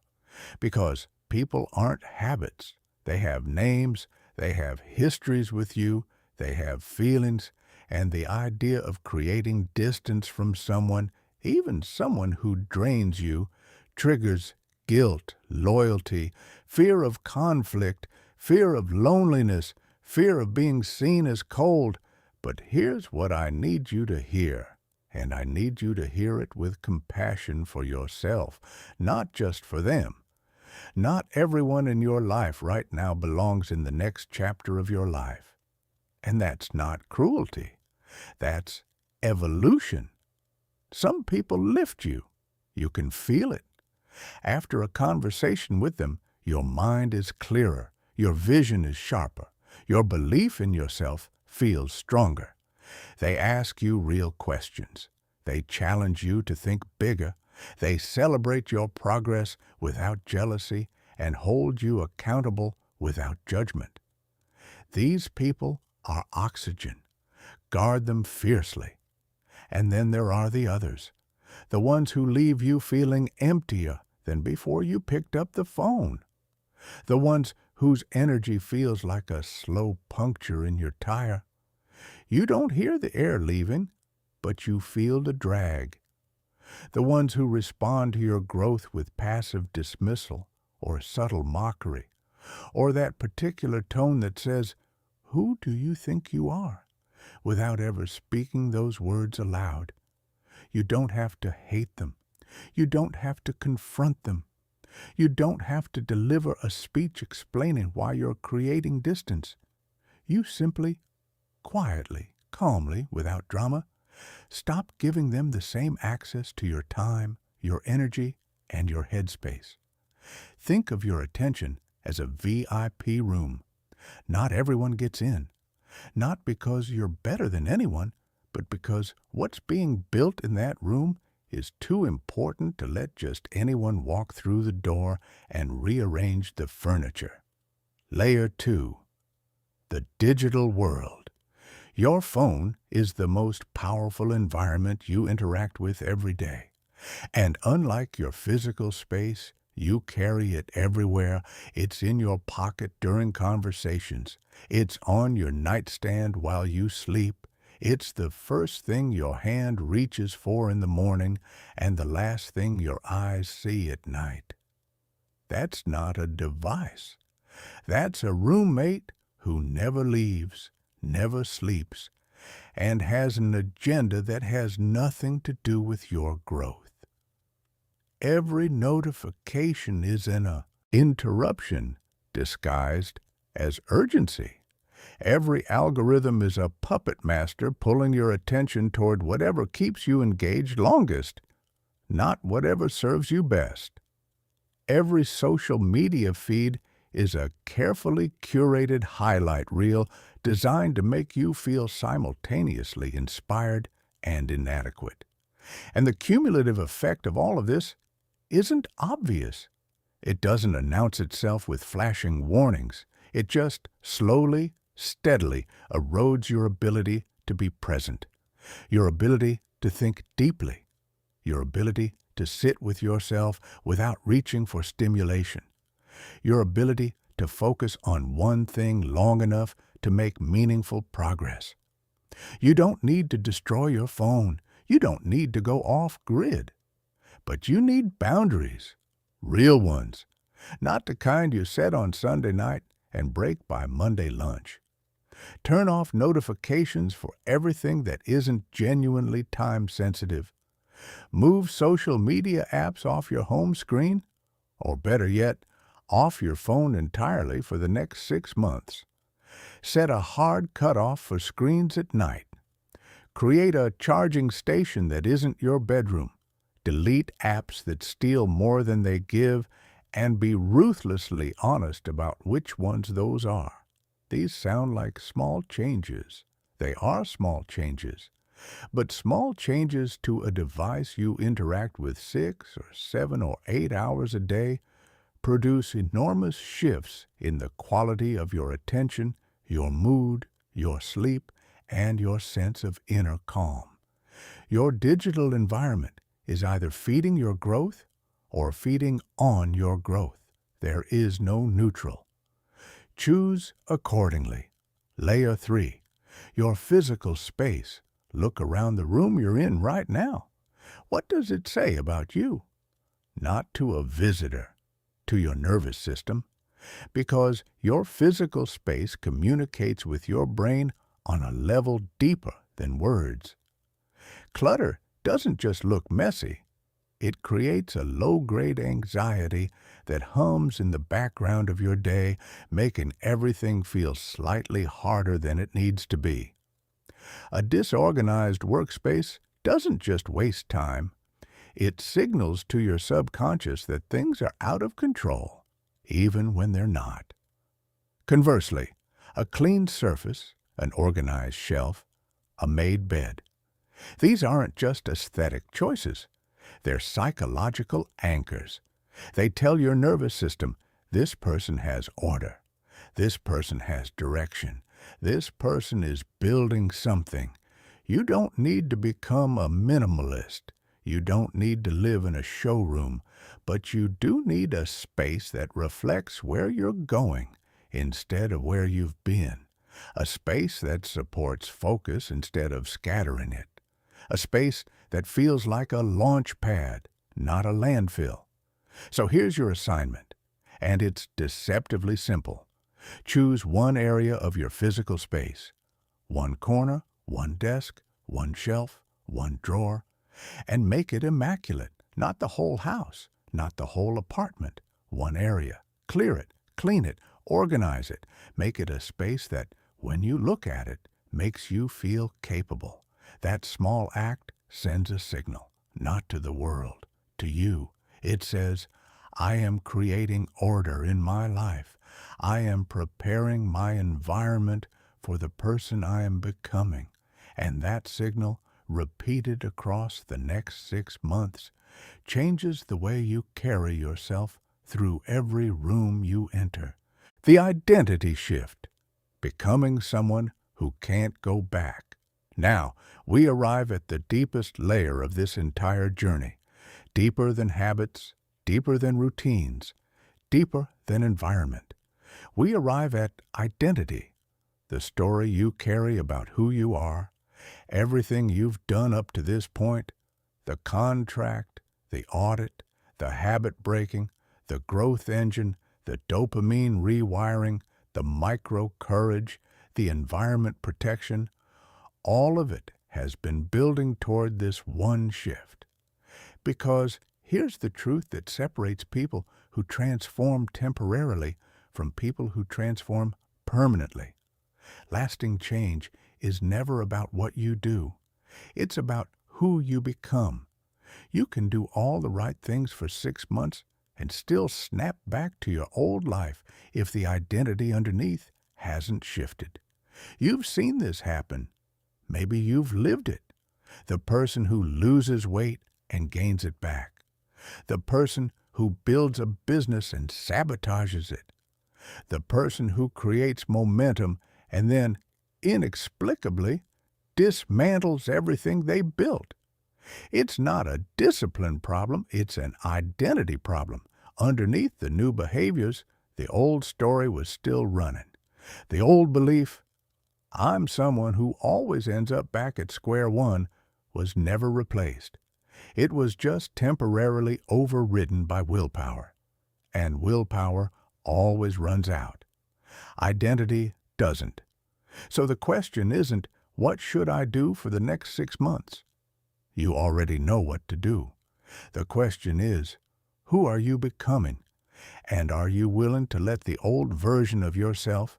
Because people aren't habits. They have names, they have histories with you, they have feelings, and the idea of creating distance from someone, even someone who drains you, triggers guilt, loyalty, fear of conflict, fear of loneliness, fear of being seen as cold. But here's what I need you to hear, and I need you to hear it with compassion for yourself, not just for them. Not everyone in your life right now belongs in the next chapter of your life. And that's not cruelty. That's evolution. Some people lift you. You can feel it. After a conversation with them, your mind is clearer, your vision is sharper, your belief in yourself feels stronger. They ask you real questions. They challenge you to think bigger. They celebrate your progress without jealousy and hold you accountable without judgment. These people are oxygen. Guard them fiercely. And then there are the others, the ones who leave you feeling emptier than before you picked up the phone, the ones whose energy feels like a slow puncture in your tire. You don't hear the air leaving, but you feel the drag. The ones who respond to your growth with passive dismissal or subtle mockery, or that particular tone that says, "Who do you think you are?" without ever speaking those words aloud. You don't have to hate them. You don't have to confront them. You don't have to deliver a speech explaining why you're creating distance. You simply, quietly, calmly, without drama, stop giving them the same access to your time, your energy, and your headspace. Think of your attention as a VIP room. Not everyone gets in. Not because you're better than anyone, but because what's being built in that room is too important to let just anyone walk through the door and rearrange the furniture. Layer 2. The digital world. Your phone is the most powerful environment you interact with every day. And unlike your physical space, you carry it everywhere. It's in your pocket during conversations. It's on your nightstand while you sleep. It's the first thing your hand reaches for in the morning and the last thing your eyes see at night. That's not a device. That's a roommate who never leaves, never sleeps, and has an agenda that has nothing to do with your growth. Every notification is an interruption disguised as urgency. Every algorithm is a puppet master pulling your attention toward whatever keeps you engaged longest, not whatever serves you best. Every social media feed is a carefully curated highlight reel designed to make you feel simultaneously inspired and inadequate. And the cumulative effect of all of this isn't obvious. It doesn't announce itself with flashing warnings. It just slowly, steadily erodes your ability to be present, your ability to think deeply, your ability to sit with yourself without reaching for stimulation, your ability to focus on one thing long enough to make meaningful progress. You don't need to destroy your phone. You don't need to go off-grid. But you need boundaries, real ones, not the kind you set on Sunday night and break by Monday lunch. Turn off notifications for everything that isn't genuinely time-sensitive. Move social media apps off your home screen, or better yet, off your phone entirely for the next 6 months. Set a hard cutoff for screens at night. Create a charging station that isn't your bedroom. Delete apps that steal more than they give, and be ruthlessly honest about which ones those are. These sound like small changes. They are small changes. But small changes to a device you interact with 6 or 7 or 8 hours a day produce enormous shifts in the quality of your attention, your mood, your sleep, and your sense of inner calm. Your digital environment is either feeding your growth or feeding on your growth. There is no neutral. Choose accordingly. Layer 3. Your physical space. Look around the room you're in right now. What does it say about you? Not to a visitor, to your nervous system, because your physical space communicates with your brain on a level deeper than words. Clutter doesn't just look messy. It creates a low-grade anxiety that hums in the background of your day, making everything feel slightly harder than it needs to be. A disorganized workspace doesn't just waste time. It signals to your subconscious that things are out of control, even when they're not. Conversely, a clean surface, an organized shelf, a made bed. These aren't just aesthetic choices. They're psychological anchors. They tell your nervous system, this person has order. This person has direction. This person is building something. You don't need to become a minimalist. You don't need to live in a showroom, but you do need a space that reflects where you're going instead of where you've been. A space that supports focus instead of scattering it. A space that feels like a launch pad, not a landfill. So here's your assignment, and it's deceptively simple. Choose one area of your physical space, one corner, one desk, one shelf, one drawer, and make it immaculate, not the whole house, not the whole apartment, one area. Clear it, clean it, organize it. Make it a space that, when you look at it, makes you feel capable. That small act sends a signal, not to the world, to you. It says, I am creating order in my life. I am preparing my environment for the person I am becoming. And that signal, repeated across the next 6 months, changes the way you carry yourself through every room you enter. The identity shift, becoming someone who can't go back. Now, we arrive at the deepest layer of this entire journey, deeper than habits, deeper than routines, deeper than environment. We arrive at identity, the story you carry about who you are, everything you've done up to this point, the contract, the audit, the habit breaking, the growth engine, the dopamine rewiring, the micro courage, the environment protection, all of it has been building toward this one shift. Because here's the truth that separates people who transform temporarily from people who transform permanently. Lasting change is never about what you do. It's about who you become. You can do all the right things for 6 months and still snap back to your old life if the identity underneath hasn't shifted. You've seen this happen. Maybe you've lived it. The person who loses weight and gains it back. The person who builds a business and sabotages it. The person who creates momentum and then, inexplicably, dismantles everything they built. It's not a discipline problem, it's an identity problem. Underneath the new behaviors, the old story was still running. The old belief, I'm someone who always ends up back at square one, was never replaced. It was just temporarily overridden by willpower. And willpower always runs out. Identity doesn't. So the question isn't, what should I do for the next 6 months? You already know what to do. The question is, who are you becoming? And are you willing to let the old version of yourself,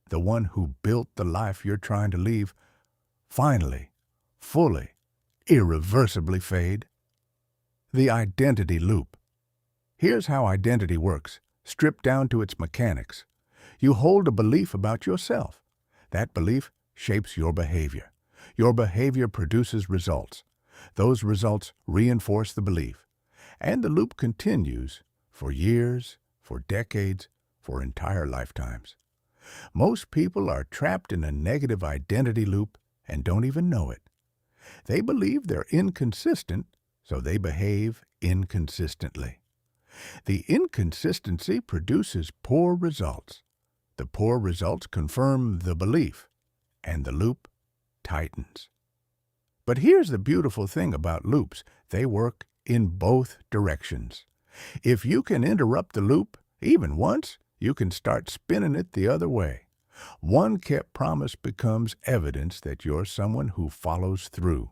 the one who built the life you're trying to leave, finally, fully, irreversibly fade? The identity loop. Here's how identity works, stripped down to its mechanics. You hold a belief about yourself. That belief shapes your behavior. Your behavior produces results. Those results reinforce the belief. And the loop continues for years, for decades, for entire lifetimes. Most people are trapped in a negative identity loop and don't even know it. They believe they're inconsistent, so they behave inconsistently. The inconsistency produces poor results. The poor results confirm the belief, and the loop tightens. But here's the beautiful thing about loops. They work in both directions. If you can interrupt the loop, even once, you can start spinning it the other way. One kept promise becomes evidence that you're someone who follows through.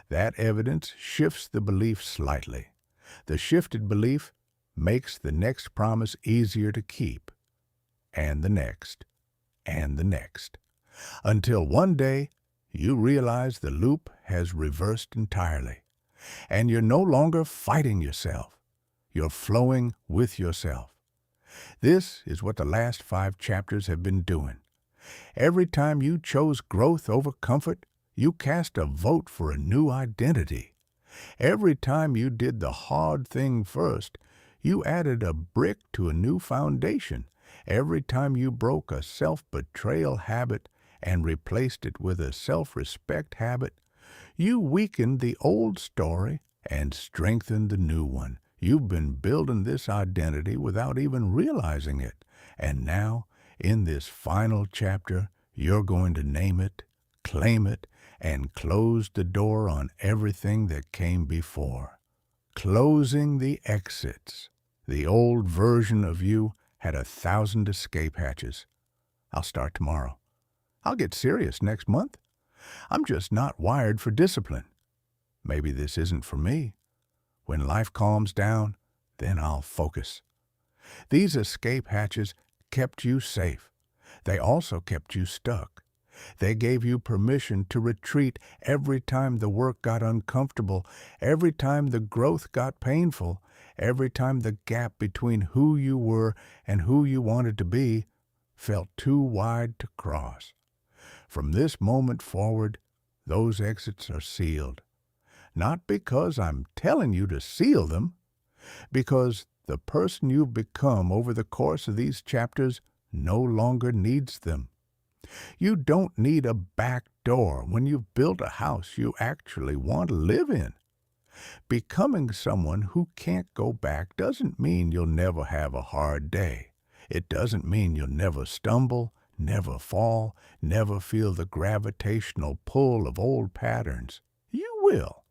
That evidence shifts the belief slightly. The shifted belief makes the next promise easier to keep, and the next, and the next, until one day you realize the loop has reversed entirely, and you're no longer fighting yourself. You're flowing with yourself. This is what the last 5 chapters have been doing. Every time you chose growth over comfort, you cast a vote for a new identity. Every time you did the hard thing first, you added a brick to a new foundation. Every time you broke a self-betrayal habit and replaced it with a self-respect habit, you weakened the old story and strengthened the new one. You've been building this identity without even realizing it. And now, in this final chapter, you're going to name it, claim it, and close the door on everything that came before. Closing the exits. The old version of you had 1,000 escape hatches. I'll start tomorrow. I'll get serious next month. I'm just not wired for discipline. Maybe this isn't for me. When life calms down, then I'll focus. These escape hatches kept you safe. They also kept you stuck. They gave you permission to retreat every time the work got uncomfortable, every time the growth got painful, every time the gap between who you were and who you wanted to be felt too wide to cross. From this moment forward, those exits are sealed. Not because I'm telling you to seal them, because the person you've become over the course of these chapters no longer needs them. You don't need a back door when you've built a house you actually want to live in. Becoming someone who can't go back doesn't mean you'll never have a hard day. It doesn't mean you'll never stumble, never fall, never feel the gravitational pull of old patterns. You will.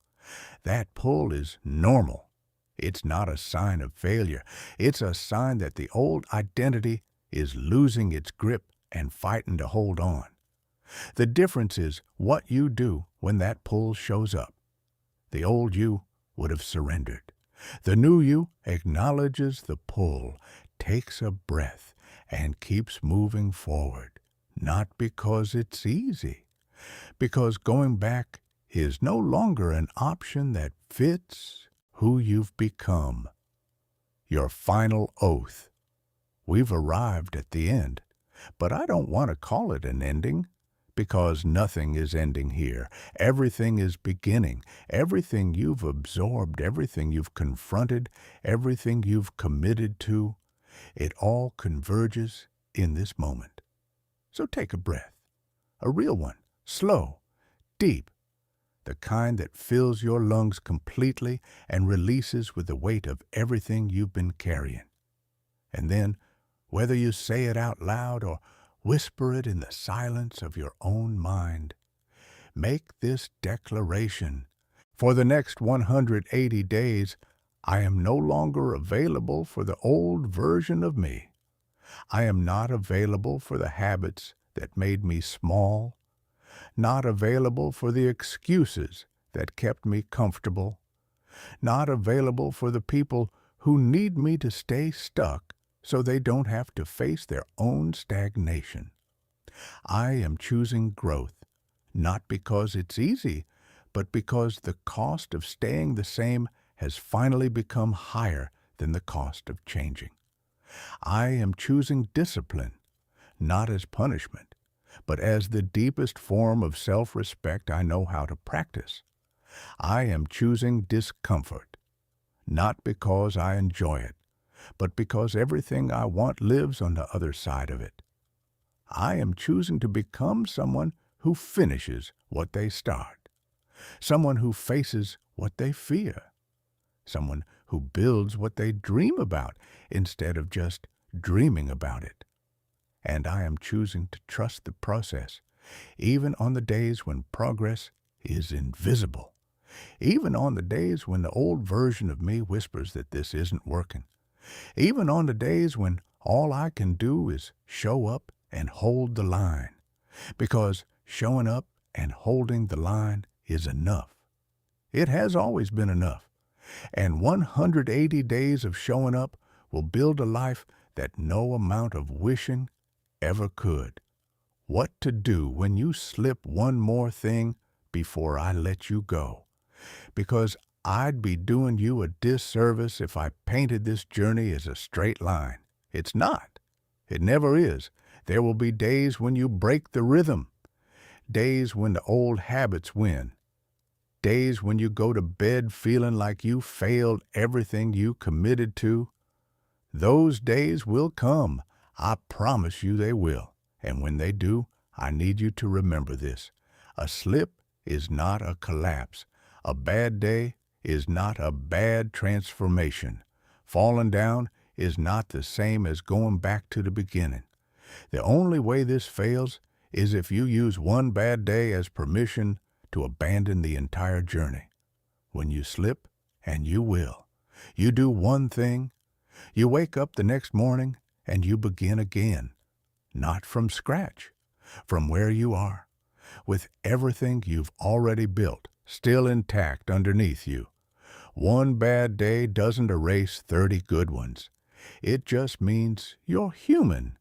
That pull is normal. It's not a sign of failure. It's a sign that the old identity is losing its grip and fighting to hold on. The difference is what you do when that pull shows up. The old you would have surrendered. The new you acknowledges the pull, takes a breath, and keeps moving forward, not because it's easy, because going back is no longer an option that fits who you've become. Your final oath. We've arrived at the end, but I don't want to call it an ending, because nothing is ending here. Everything is beginning. Everything you've absorbed, everything you've confronted, everything you've committed to, it all converges in this moment. So take a breath, a real one, slow, deep, the kind that fills your lungs completely and releases with the weight of everything you've been carrying. And then, whether you say it out loud or whisper it in the silence of your own mind, make this declaration. For the next 180 days, I am no longer available for the old version of me. I am not available for the habits that made me small, not available for the excuses that kept me comfortable, not available for the people who need me to stay stuck so they don't have to face their own stagnation. I am choosing growth, not because it's easy, but because the cost of staying the same has finally become higher than the cost of changing. I am choosing discipline, not as punishment, but as the deepest form of self-respect I know how to practice. I am choosing discomfort, not because I enjoy it, but because everything I want lives on the other side of it. I am choosing to become someone who finishes what they start, someone who faces what they fear, someone who builds what they dream about instead of just dreaming about it. And I am choosing to trust the process, even on the days when progress is invisible, even on the days when the old version of me whispers that this isn't working, even on the days when all I can do is show up and hold the line, because showing up and holding the line is enough. It has always been enough, and 180 days of showing up will build a life that no amount of wishing ever could. What to do when you slip one more thing before I let you go, because I'd be doing you a disservice if I painted this journey as a straight line. It's not. It never is. There will be days when you break the rhythm, days when the old habits win, days when you go to bed feeling like you failed everything you committed to. Those days will come. I promise you they will. And when they do, I need you to remember this. A slip is not a collapse. A bad day is not a bad transformation. Falling down is not the same as going back to the beginning. The only way this fails is if you use one bad day as permission to abandon the entire journey. When you slip, and you will, you do one thing, you wake up the next morning and you begin again, not from scratch, from where you are, with everything you've already built still intact underneath you. One bad day doesn't erase 30 good ones. It just means you're human.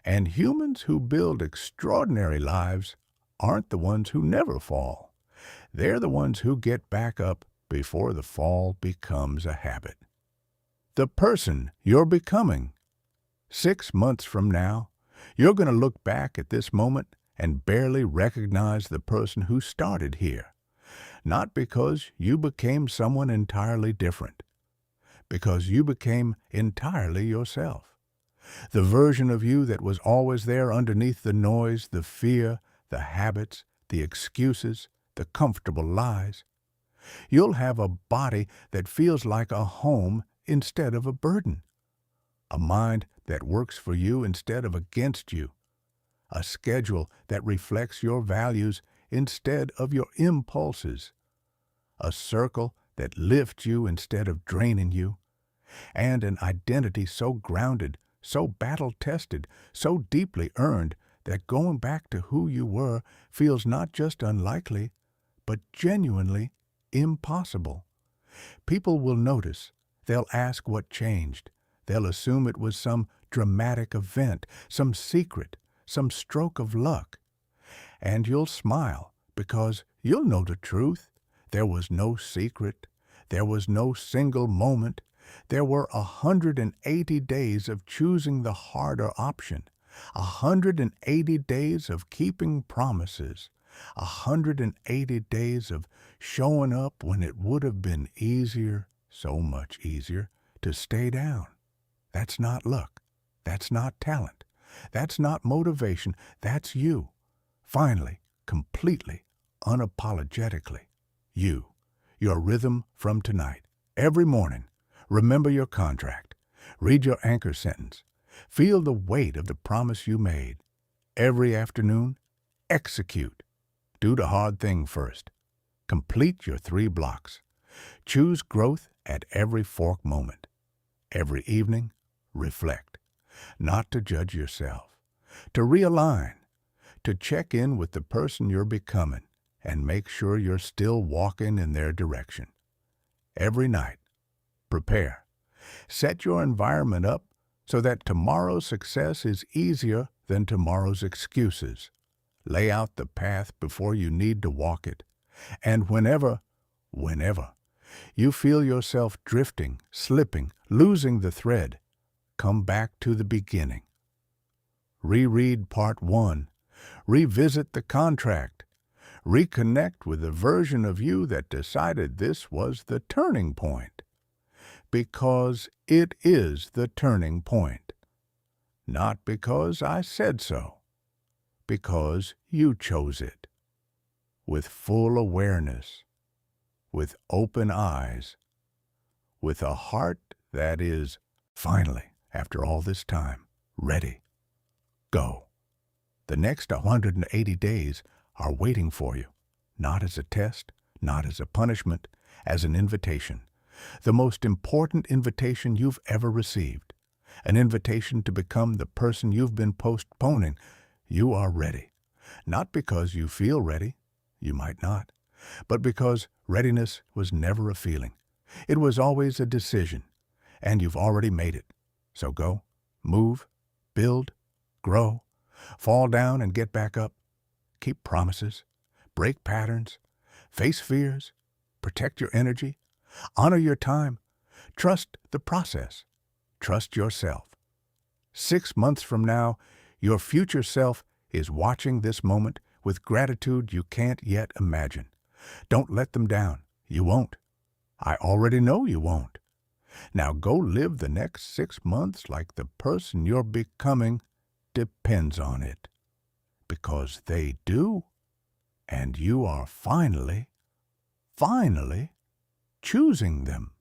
And humans who build extraordinary lives aren't the ones who never fall. They're the ones who get back up before the fall becomes a habit. The person you're becoming. 6 months from now, you're going to look back at this moment and barely recognize the person who started here. Not because you became someone entirely different, because you became entirely yourself. The version of you that was always there underneath the noise, the fear, the habits, the excuses, the comfortable lies. You'll have a body that feels like a home instead of a burden, a mind that works for you instead of against you, a schedule that reflects your values instead of your impulses, a circle that lifts you instead of draining you, and an identity so grounded, so battle-tested, so deeply earned that going back to who you were feels not just unlikely, but genuinely impossible. People will notice. They'll ask what changed. They'll assume it was some dramatic event, some secret, some stroke of luck. And you'll smile because you'll know the truth. There was no secret. There was no single moment. There were 180 days of choosing the harder option, 180 days of keeping promises, 180 days of showing up when it would have been easier, so much easier, to stay down. That's not luck. That's not talent. That's not motivation. That's you. Finally, completely, unapologetically, you. Your rhythm from tonight. Every morning, remember your contract. Read your anchor sentence. Feel the weight of the promise you made. Every afternoon, execute. Do the hard thing first. Complete your 3 blocks. Choose growth at every fork moment. Every evening, reflect. Not to judge yourself. To realign. To check in with the person you're becoming and make sure you're still walking in their direction. Every night, prepare. Set your environment up so that tomorrow's success is easier than tomorrow's excuses. Lay out the path before you need to walk it. And whenever you feel yourself drifting, slipping, losing the thread, come back to the beginning. Reread part 1. Revisit the contract. Reconnect with the version of you that decided this was the turning point. Because it is the turning point. Not because I said so. Because you chose it. With full awareness. With open eyes. With a heart that is, finally, after all this time, ready. Go. The next 180 days are waiting for you, not as a test, not as a punishment, as an invitation. The most important invitation you've ever received. An invitation to become the person you've been postponing. You are ready. Not because you feel ready, you might not, but because readiness was never a feeling. It was always a decision, and you've already made it. So go, move, build, grow, fall down and get back up. Keep promises, break patterns, face fears, protect your energy, honor your time, trust the process, trust yourself. 6 months from now, your future self is watching this moment with gratitude you can't yet imagine. Don't let them down. You won't. I already know you won't. Now go live the next 6 months like the person you're becoming depends on it. Because they do, and you are finally choosing them.